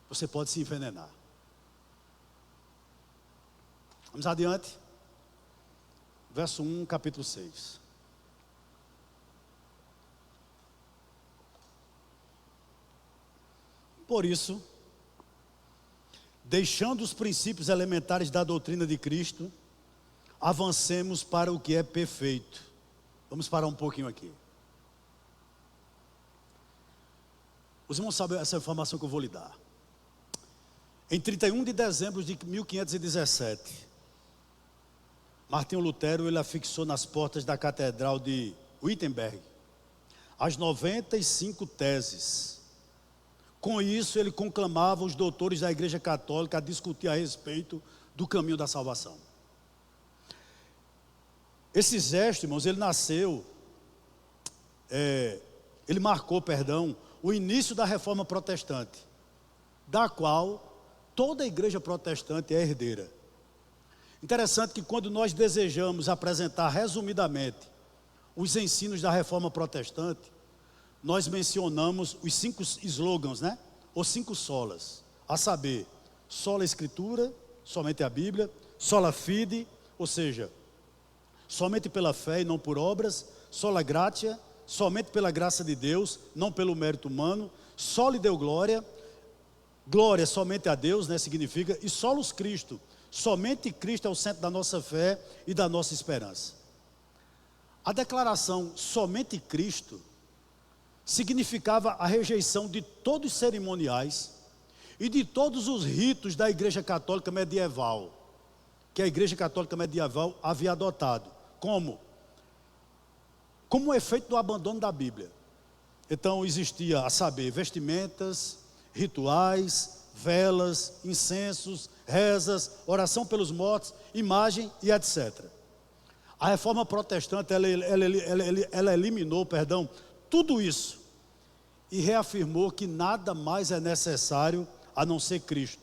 Você pode se envenenar. Vamos adiante. Verso 1, capítulo 6. Por isso, deixando os princípios elementares da doutrina de Cristo, avancemos para o que é perfeito. Vamos parar um pouquinho aqui. Os irmãos sabem essa informação que eu vou lhe dar. Em 31 de dezembro de 1517, Martinho Lutero, ele afixou nas portas da catedral de Wittenberg as 95 teses. Com isso, ele conclamava os doutores da Igreja Católica a discutir a respeito do caminho da salvação. Esse gesto, irmãos, ele marcou, o início da Reforma Protestante, da qual toda a igreja protestante é herdeira. Interessante que quando nós desejamos apresentar resumidamente os ensinos da Reforma Protestante, nós mencionamos os 5 slogans, né? Ou 5 solas, a saber, sola Escritura, somente a Bíblia, sola fide, ou seja, somente pela fé e não por obras, sola gratia, somente pela graça de Deus, não pelo mérito humano, soli deo glória, glória somente a Deus, né, significa, e solos Cristo, somente Cristo é o centro da nossa fé e da nossa esperança. A declaração somente Cristo significava a rejeição de todos os cerimoniais e de todos os ritos da Igreja Católica medieval, que a Igreja Católica medieval havia adotado, como efeito do abandono da Bíblia. Então existia, a saber, vestimentas, rituais, velas, incensos, rezas, oração pelos mortos, imagem e etc. A Reforma Protestante, ela eliminou, tudo isso e reafirmou que nada mais é necessário a não ser Cristo.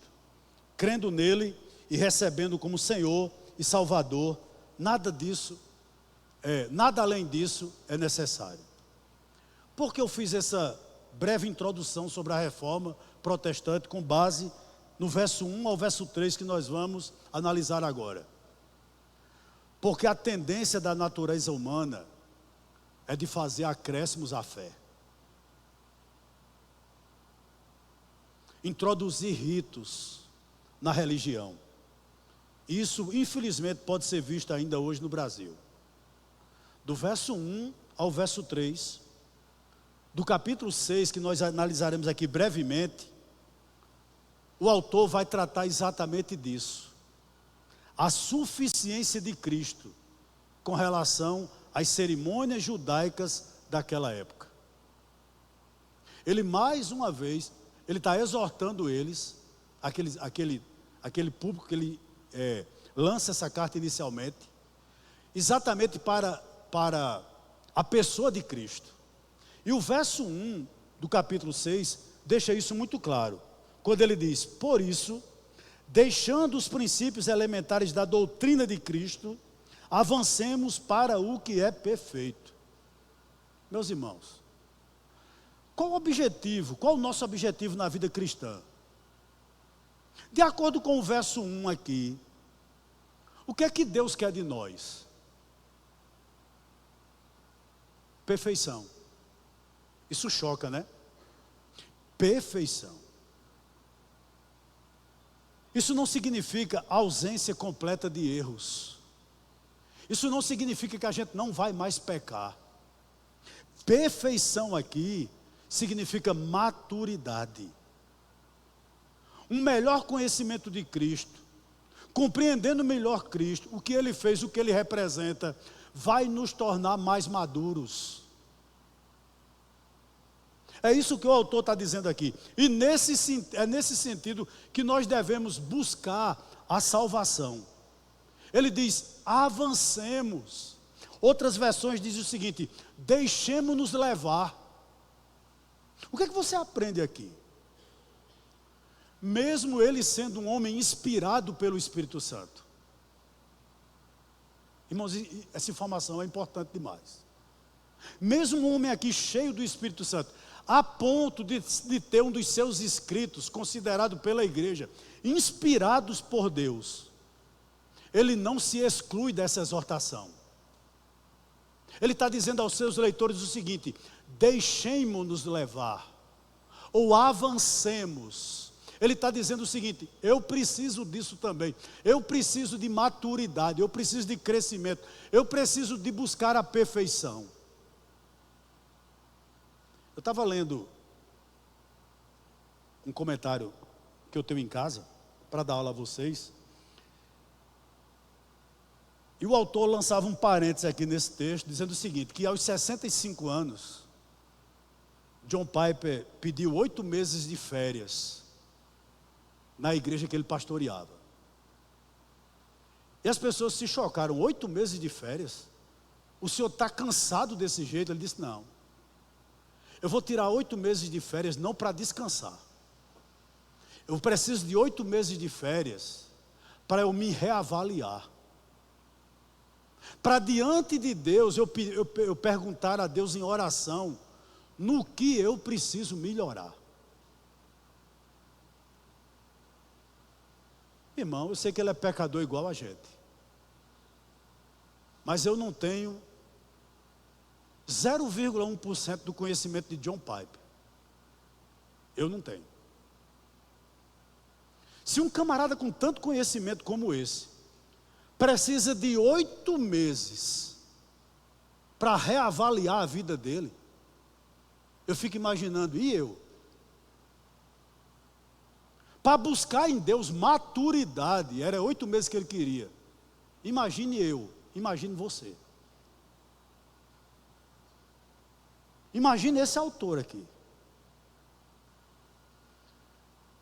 Crendo nele e recebendo como Senhor e Salvador, nada além disso é necessário. Por que eu fiz essa breve introdução sobre a Reforma protestante com base no verso 1 ao verso 3 que nós vamos analisar agora. Porque a tendência da natureza humana é de fazer acréscimos à fé. Introduzir ritos na religião. Isso, infelizmente, pode ser visto ainda hoje no Brasil. Do verso 1 ao verso 3, do capítulo 6, que nós analisaremos aqui brevemente, o autor vai tratar exatamente disso. A suficiência de Cristo com relação às cerimônias judaicas daquela época. Ele, mais uma vez, ele está exortando eles, aquele público que ele lança essa carta inicialmente, exatamente para a pessoa de Cristo. E o verso 1 do capítulo 6 deixa isso muito claro, quando ele diz: por isso, deixando os princípios elementares da doutrina de Cristo, avancemos para o que é perfeito. Meus irmãos, qual o nosso objetivo na vida cristã? De acordo com o verso 1 aqui, o que é que Deus quer de nós? Perfeição. Isso choca, né? Perfeição. Isso não significa ausência completa de erros. Isso não significa que a gente não vai mais pecar. Perfeição aqui significa maturidade. Um melhor conhecimento de Cristo, compreendendo melhor Cristo, o que Ele fez, o que Ele representa, vai nos tornar mais maduros. É isso que o autor está dizendo aqui. E é nesse sentido que nós devemos buscar a salvação. Ele diz: avancemos. Outras versões dizem o seguinte: deixemos-nos levar. O que é que você aprende aqui? Mesmo ele sendo um homem inspirado pelo Espírito Santo. Irmãos, essa informação é importante demais. Mesmo um homem aqui cheio do Espírito Santo, a ponto de ter um dos seus escritos, considerado pela igreja, inspirados por Deus, ele não se exclui dessa exortação. Ele está dizendo aos seus leitores o seguinte: deixemos-nos levar, ou avancemos. Ele está dizendo o seguinte: eu preciso disso também, eu preciso de maturidade, eu preciso de crescimento, eu preciso de buscar a perfeição. Eu estava lendo um comentário que eu tenho em casa, para dar aula a vocês, e o autor lançava um parênteses aqui nesse texto, dizendo o seguinte: que aos 65 anos, John Piper pediu 8 meses de férias na igreja que ele pastoreava. E as pessoas se chocaram: 8 meses de férias? O senhor está cansado desse jeito? Ele disse: não, eu vou tirar 8 meses de férias não para descansar. Eu preciso de 8 meses de férias para eu me reavaliar. Para diante de Deus eu perguntar a Deus em oração no que eu preciso melhorar. Irmão, eu sei que ele é pecador igual a gente, mas eu não tenho 0,1% do conhecimento de John Piper. Eu não tenho. Se um camarada com tanto conhecimento como esse precisa de 8 meses para reavaliar a vida dele, eu fico imaginando, e eu? Para buscar em Deus maturidade, era 8 meses que ele queria. Imagine eu, imagine você. Imagine esse autor aqui.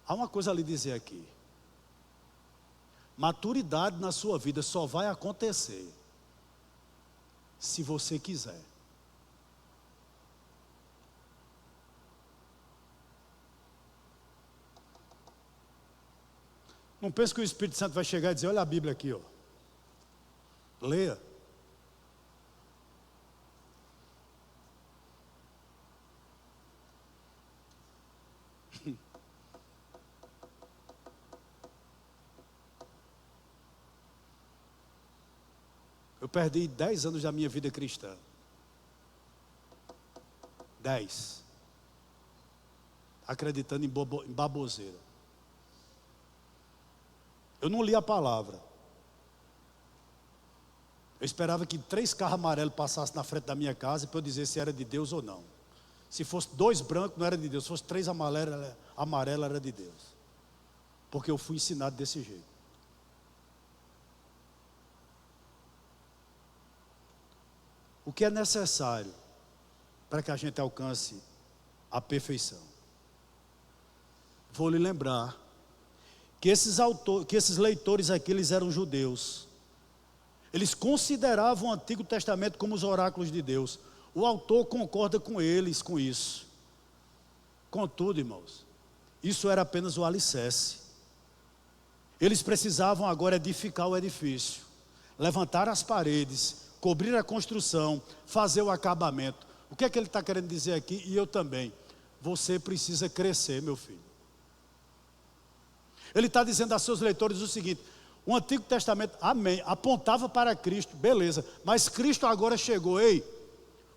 Há uma coisa a lhe dizer aqui. Maturidade na sua vida só vai acontecer se você quiser. Não pense que o Espírito Santo vai chegar e dizer: olha a Bíblia aqui, ó. Leia. Eu perdi 10 anos da minha vida cristã. 10. Acreditando em baboseira. Eu não li a palavra. Eu esperava que 3 carros amarelos passassem na frente da minha casa para eu dizer se era de Deus ou não. Se fosse 2 brancos, não era de Deus. Se fosse 3 amarelos, era de Deus. Porque eu fui ensinado desse jeito. O que é necessário para que a gente alcance a perfeição? Vou lhe lembrar que esses leitores aqui, eles eram judeus. Eles consideravam o Antigo Testamento como os oráculos de Deus. O autor concorda com eles com isso. Contudo, irmãos, isso era apenas o alicerce. Eles precisavam agora edificar o edifício, levantar as paredes, cobrir a construção, fazer o acabamento. O que é que ele está querendo dizer aqui? E eu também. Você precisa crescer, meu filho. Ele está dizendo a seus leitores o seguinte: o Antigo Testamento, amém, apontava para Cristo, beleza, mas Cristo agora chegou, ei,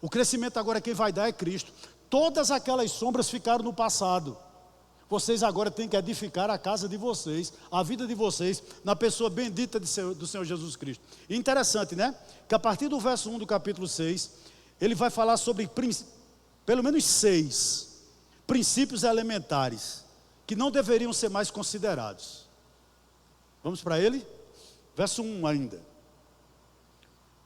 o crescimento agora quem vai dar é Cristo. Todas aquelas sombras ficaram no passado. Vocês agora têm que edificar a casa de vocês, a vida de vocês, na pessoa bendita do Senhor Jesus Cristo. E interessante, né? Que a partir do verso 1 do capítulo 6, ele vai falar sobre pelo menos 6 princípios elementares que não deveriam ser mais considerados. Vamos para ele? Verso 1 ainda.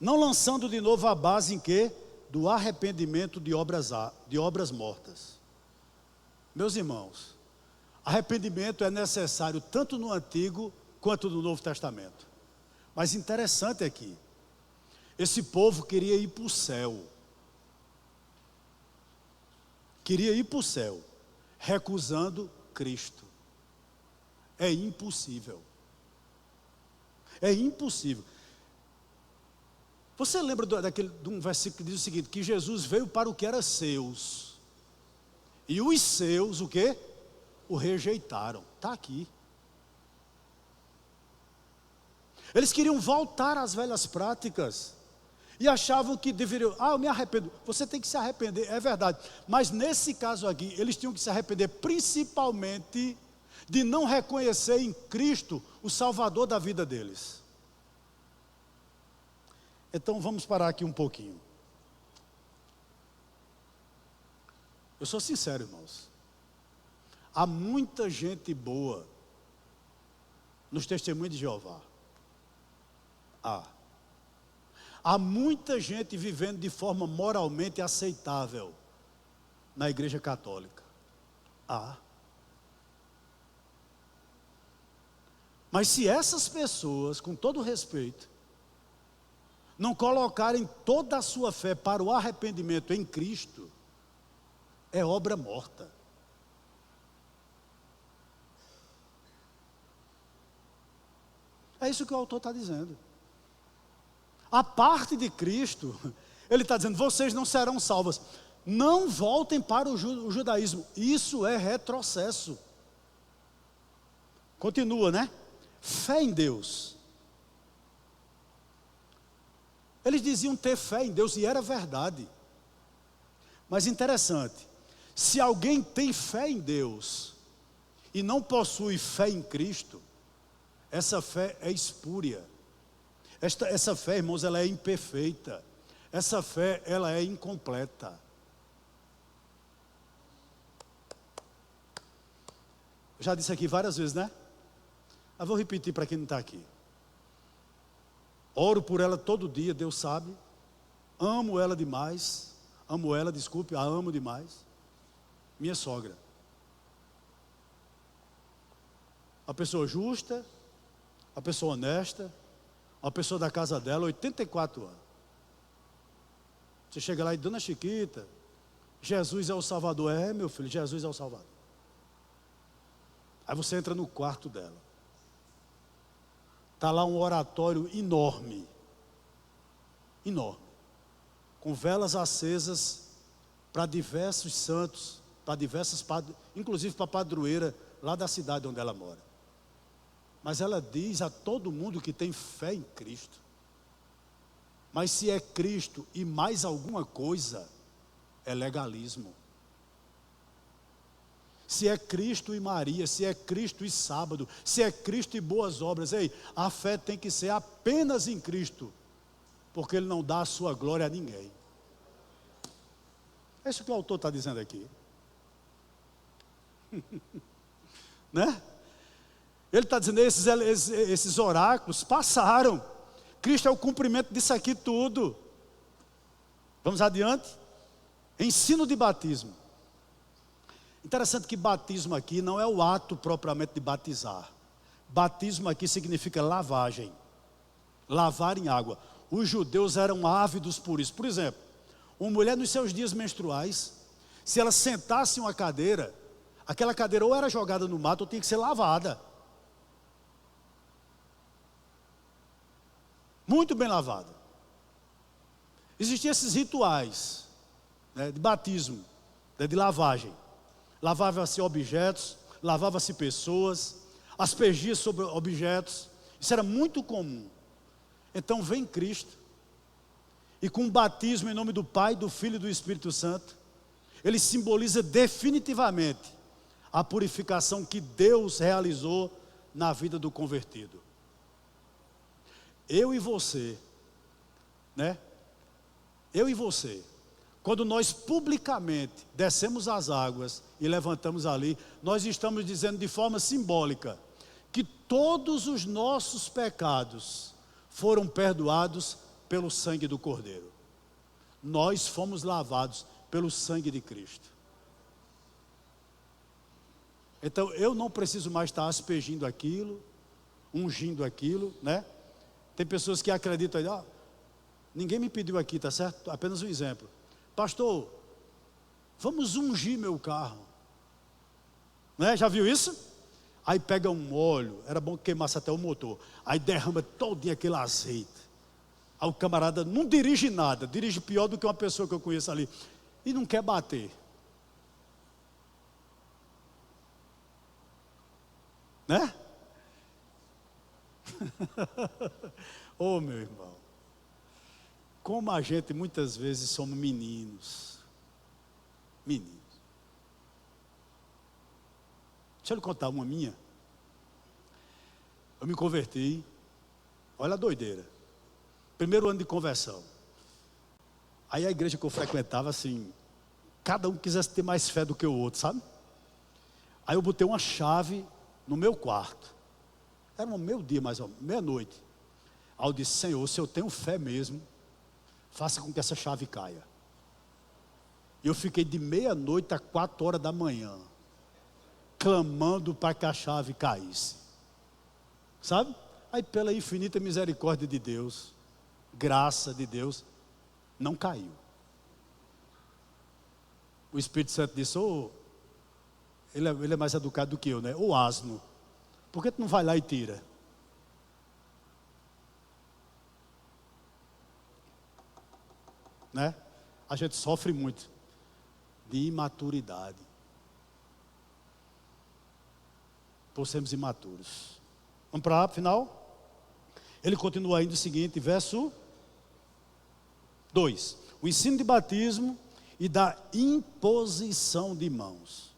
Não lançando de novo a base em quê? Do arrependimento de obras mortas. Meus irmãos, arrependimento é necessário tanto no Antigo quanto no Novo Testamento. Mas interessante aqui, esse povo queria ir para o céu. Queria ir para o céu, recusando Cristo. É impossível. É impossível. Você lembra de um versículo que diz o seguinte: que Jesus veio para o que era seus, e os seus, o quê? O rejeitaram. Está aqui. Eles queriam voltar às velhas práticas, e achavam que deveriam, eu me arrependo. Você tem que se arrepender, é verdade. Mas nesse caso aqui, eles tinham que se arrepender principalmente de não reconhecer em Cristo o Salvador da vida deles. Então vamos parar aqui um pouquinho. Eu sou sincero, irmãos. Há muita gente boa nos testemunhos de Jeová. Há muita gente vivendo de forma moralmente aceitável na igreja católica. Mas se essas pessoas, com todo respeito, não colocarem toda a sua fé para o arrependimento em Cristo, é obra morta. É isso que o autor está dizendo. A parte de Cristo, ele está dizendo: vocês não serão salvos. Não voltem para o judaísmo. Isso é retrocesso. Continua, né? Fé em Deus. Eles diziam ter fé em Deus, e era verdade. Mas interessante, se alguém tem fé em Deus e não possui fé em Cristo, essa fé é espúria. Essa fé, irmãos, ela é imperfeita. Essa fé, ela é incompleta. Eu já disse aqui várias vezes, né? Mas vou repetir para quem não está aqui. Oro por ela todo dia, Deus sabe. Amo ela demais. A amo demais. Minha sogra. Uma pessoa justa, uma pessoa honesta, uma pessoa da casa dela, 84 anos. Você chega lá e: Dona Chiquita, Jesus é o Salvador. É, meu filho, Jesus é o Salvador. Aí você entra no quarto dela. Está lá um oratório enorme. Enorme. Com velas acesas para diversos santos, para diversas, inclusive para a padroeira lá da cidade onde ela mora. Mas ela diz a todo mundo que tem fé em Cristo. Mas se é Cristo e mais alguma coisa, é legalismo. Se é Cristo e Maria, se é Cristo e sábado, se é Cristo e boas obras, ei, a fé tem que ser apenas em Cristo, porque Ele não dá a sua glória a ninguém. É isso que o autor está dizendo aqui. Né? Ele está dizendo, esses oráculos passaram. Cristo é o cumprimento disso aqui tudo. Vamos adiante? Ensino de batismo. Interessante que batismo aqui não é o ato propriamente de batizar. Batismo aqui significa lavagem. Lavar em água. Os judeus eram ávidos por isso. Por exemplo, uma mulher nos seus dias menstruais, se ela sentasse em uma cadeira, aquela cadeira ou era jogada no mato ou tinha que ser lavada. Muito bem lavada. Existiam esses rituais, né, de batismo, né, de lavagem. Lavava-se objetos, lavava-se pessoas, aspergia sobre objetos. Isso era muito comum. Então vem Cristo, e com o batismo em nome do Pai, do Filho e do Espírito Santo, ele simboliza definitivamente a purificação que Deus realizou na vida do convertido. Eu e você, né? Eu e você, quando nós publicamente descemos as águas e levantamos ali, nós estamos dizendo de forma simbólica que todos os nossos pecados foram perdoados pelo sangue do Cordeiro. Nós fomos lavados pelo sangue de Cristo. Então eu não preciso mais estar aspergindo aquilo, ungindo aquilo, né? Tem pessoas que acreditam, ninguém me pediu aqui, tá certo? Apenas um exemplo. Pastor, vamos ungir meu carro. Né? Já viu isso? Aí pega um óleo, era bom que queimasse até o motor. Aí derrama todo aquele azeite. Aí o camarada não dirige nada, dirige pior do que uma pessoa que eu conheço ali. E não quer bater. Né? Oh, meu irmão, como a gente muitas vezes somos meninos. Meninos. Deixa eu lhe contar uma minha. Eu me converti, olha a doideira. Primeiro ano de conversão. Aí a igreja que eu frequentava, assim, cada um quisesse ter mais fé do que o outro, sabe? Aí eu botei uma chave no meu quarto. Era no meu dia, mais ou menos, meia-noite. Aí eu disse, Senhor, se eu tenho fé mesmo, faça com que essa chave caia. E eu fiquei de meia-noite a 4 horas da manhã, clamando para que a chave caísse. Sabe? Aí pela infinita misericórdia de Deus, graça de Deus, não caiu. O Espírito Santo disse, ele é mais educado do que eu, né? O asno, por que tu não vai lá e tira? Né? A gente sofre muito de imaturidade. Por sermos imaturos. Vamos para a final? Ele continua ainda o seguinte, verso 2. O ensino de batismo e da imposição de mãos.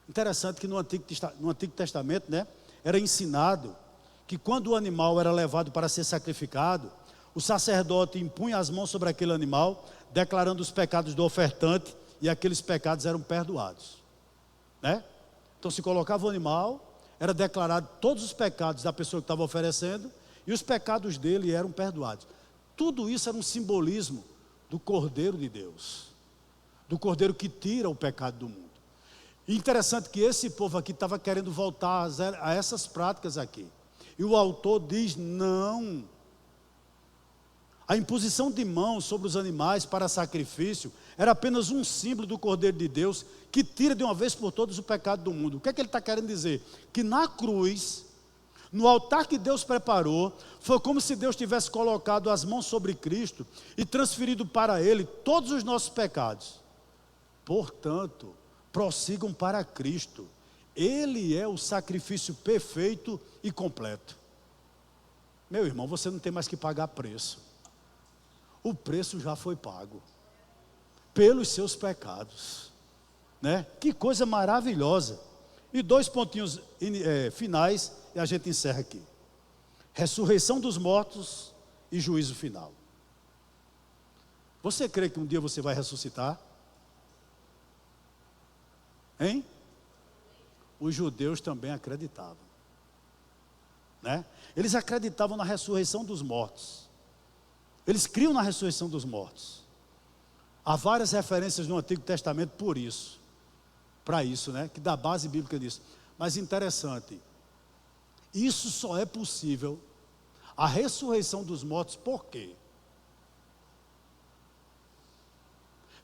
Interessante que no Antigo Testamento, né, era ensinado que quando o animal era levado para ser sacrificado, o sacerdote impunha as mãos sobre aquele animal, declarando os pecados do ofertante, e aqueles pecados eram perdoados. Né? Então se colocava o animal, era declarado todos os pecados da pessoa que estava oferecendo, e os pecados dele eram perdoados. Tudo isso era um simbolismo do Cordeiro de Deus, do Cordeiro que tira o pecado do mundo. E interessante que esse povo aqui estava querendo voltar a essas práticas aqui. E o autor diz, não. A imposição de mãos sobre os animais para sacrifício era apenas um símbolo do Cordeiro de Deus que tira de uma vez por todas o pecado do mundo. O que é que ele está querendo dizer? Que na cruz, no altar que Deus preparou, foi como se Deus tivesse colocado as mãos sobre Cristo e transferido para Ele todos os nossos pecados. Portanto, prossigam para Cristo. Ele é o sacrifício perfeito e completo. Meu irmão, você não tem mais que pagar preço. O preço já foi pago pelos seus pecados, né? Que coisa maravilhosa. E 2 pontinhos finais e a gente encerra aqui: ressurreição dos mortos e juízo final. Você crê que um dia você vai ressuscitar? Hein? Os judeus também acreditavam, né? Eles acreditavam na ressurreição dos mortos. Eles criam na ressurreição dos mortos. Há várias referências no Antigo Testamento para isso, né? Que dá base bíblica disso. Mas interessante, isso só é possível, a ressurreição dos mortos, por quê?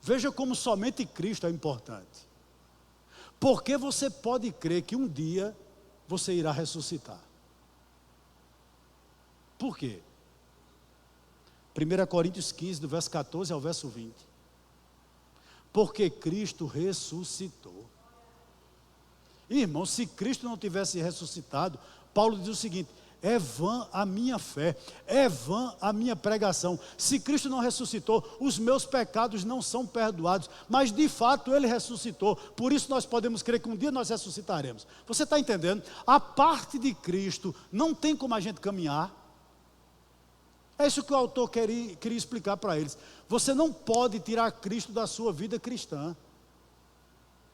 Veja como somente Cristo é importante. Porque você pode crer que um dia você irá ressuscitar. Por quê? 1 Coríntios 15, do verso 14 ao verso 20. Porque Cristo ressuscitou. Irmão, se Cristo não tivesse ressuscitado, Paulo diz o seguinte: é vã a minha fé, é vã a minha pregação. Se Cristo não ressuscitou, os meus pecados não são perdoados. Mas de fato Ele ressuscitou. Por isso nós podemos crer que um dia nós ressuscitaremos. Você está entendendo? A parte de Cristo não tem como a gente caminhar. É isso que o autor queria explicar para eles. Você não pode tirar Cristo da sua vida cristã.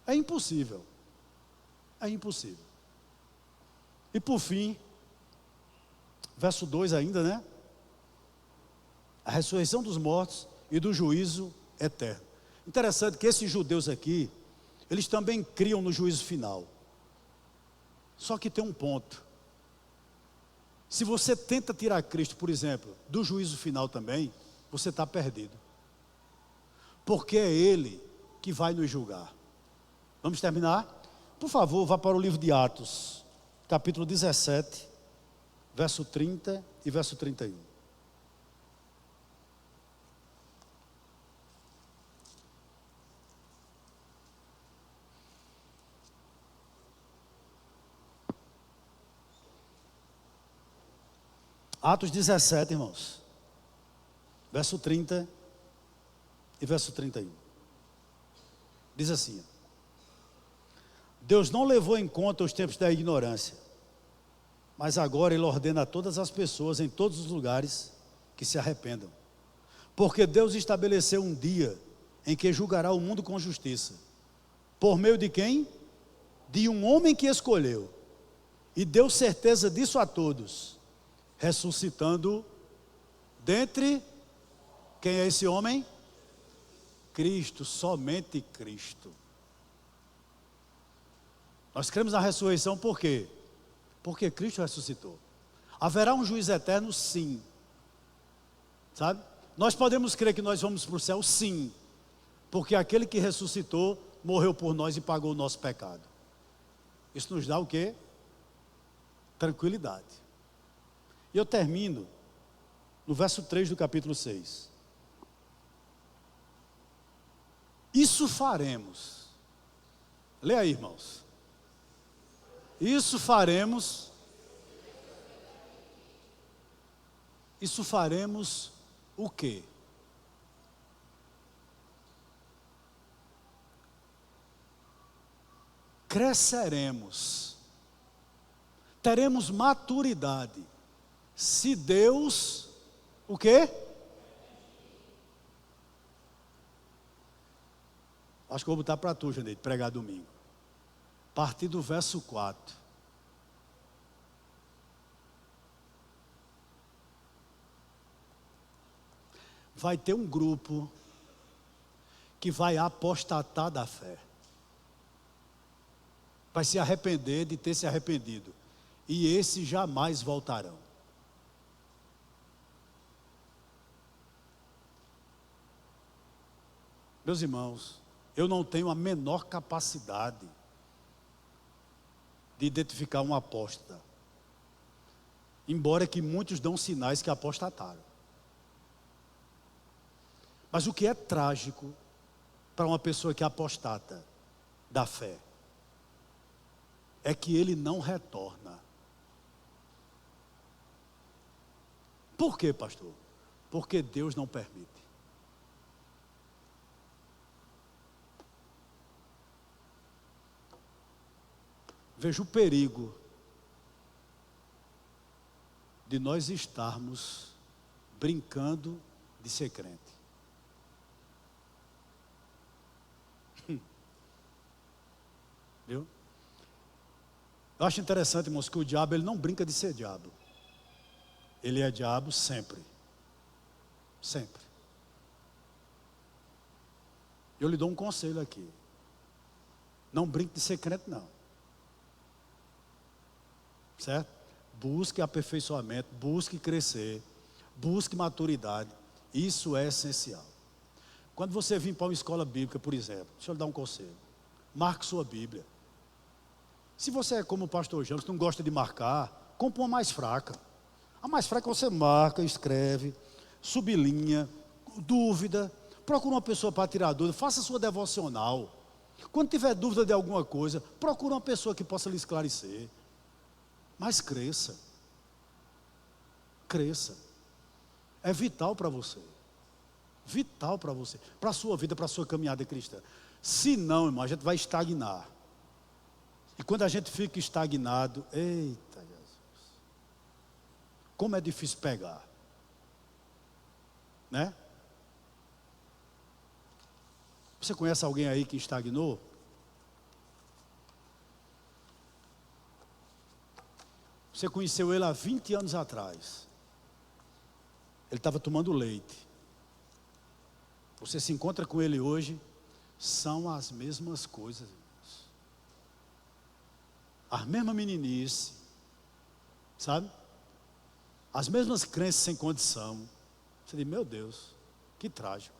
É impossível. É impossível. E por fim, verso 2 ainda, né? A ressurreição dos mortos e do juízo eterno. Interessante que esses judeus aqui, eles também criam no juízo final. Só que tem um ponto. Se você tenta tirar Cristo, por exemplo, do juízo final também, você está perdido. Porque é Ele que vai nos julgar. Vamos terminar? Por favor, vá para o livro de Atos, capítulo 17, verso 30 e verso 31. Atos 17, irmãos, verso 30 e verso 31. Diz assim: Deus não levou em conta os tempos da ignorância, mas agora Ele ordena a todas as pessoas em todos os lugares que se arrependam. Porque Deus estabeleceu um dia em que julgará o mundo com justiça. Por meio de quem? De um homem que escolheu. E deu certeza disso a todos, ressuscitando dentre... Quem é esse homem? Cristo, somente Cristo. Nós cremos na ressurreição por quê? Porque Cristo ressuscitou. Haverá um juízo eterno? Sim. Sabe? Nós podemos crer que nós vamos para o céu? Sim. Porque aquele que ressuscitou, morreu por nós e pagou o nosso pecado. Isso nos dá o quê? Tranquilidade. E eu termino no verso 3 do capítulo 6. Isso faremos. Leia aí, irmãos. Isso faremos. Isso faremos o quê? Cresceremos. Teremos maturidade. Se Deus, o quê? Acho que eu vou botar para tu, Janeiro, pregar domingo. A partir do verso 4. Vai ter um grupo que vai apostatar da fé. Vai se arrepender de ter se arrependido. E esses jamais voltarão. Meus irmãos, eu não tenho a menor capacidade de identificar um apóstata. Embora que muitos dão sinais que apostataram. Mas o que é trágico para uma pessoa que apostata da fé é que ele não retorna. Por quê, pastor? porque Deus não permite. Veja o perigo de nós estarmos brincando de ser crente. Viu? Eu acho interessante, irmãos, que o diabo ele não brinca de ser diabo. Ele é diabo sempre. Sempre. Eu lhe dou um conselho aqui. Não brinque de ser crente, não. Certo? Busque aperfeiçoamento, busque crescer, busque maturidade. Isso é essencial. Quando você vir para uma escola bíblica, por exemplo, deixa eu lhe dar um conselho. Marque sua Bíblia. Se você é como o pastor James, não gosta de marcar, compre uma mais fraca. A mais fraca você marca, escreve, sublinha, dúvida, procura uma pessoa para tirar dúvida, faça sua devocional. Quando tiver dúvida de alguma coisa, procura uma pessoa que possa lhe esclarecer. Mas cresça. Cresça. É vital para você. Vital para você. Para a sua vida, para a sua caminhada cristã. Se não, irmão, a gente vai estagnar. E quando a gente fica estagnado, eita Jesus, como é difícil pegar. Né? Você conhece alguém aí que estagnou? Você conheceu ele há 20 anos atrás. Ele estava tomando leite. Você se encontra com ele hoje, são as mesmas coisas, irmãos. A mesma meninice, sabe? As mesmas crenças sem condição. Você diz, meu Deus, que trágico.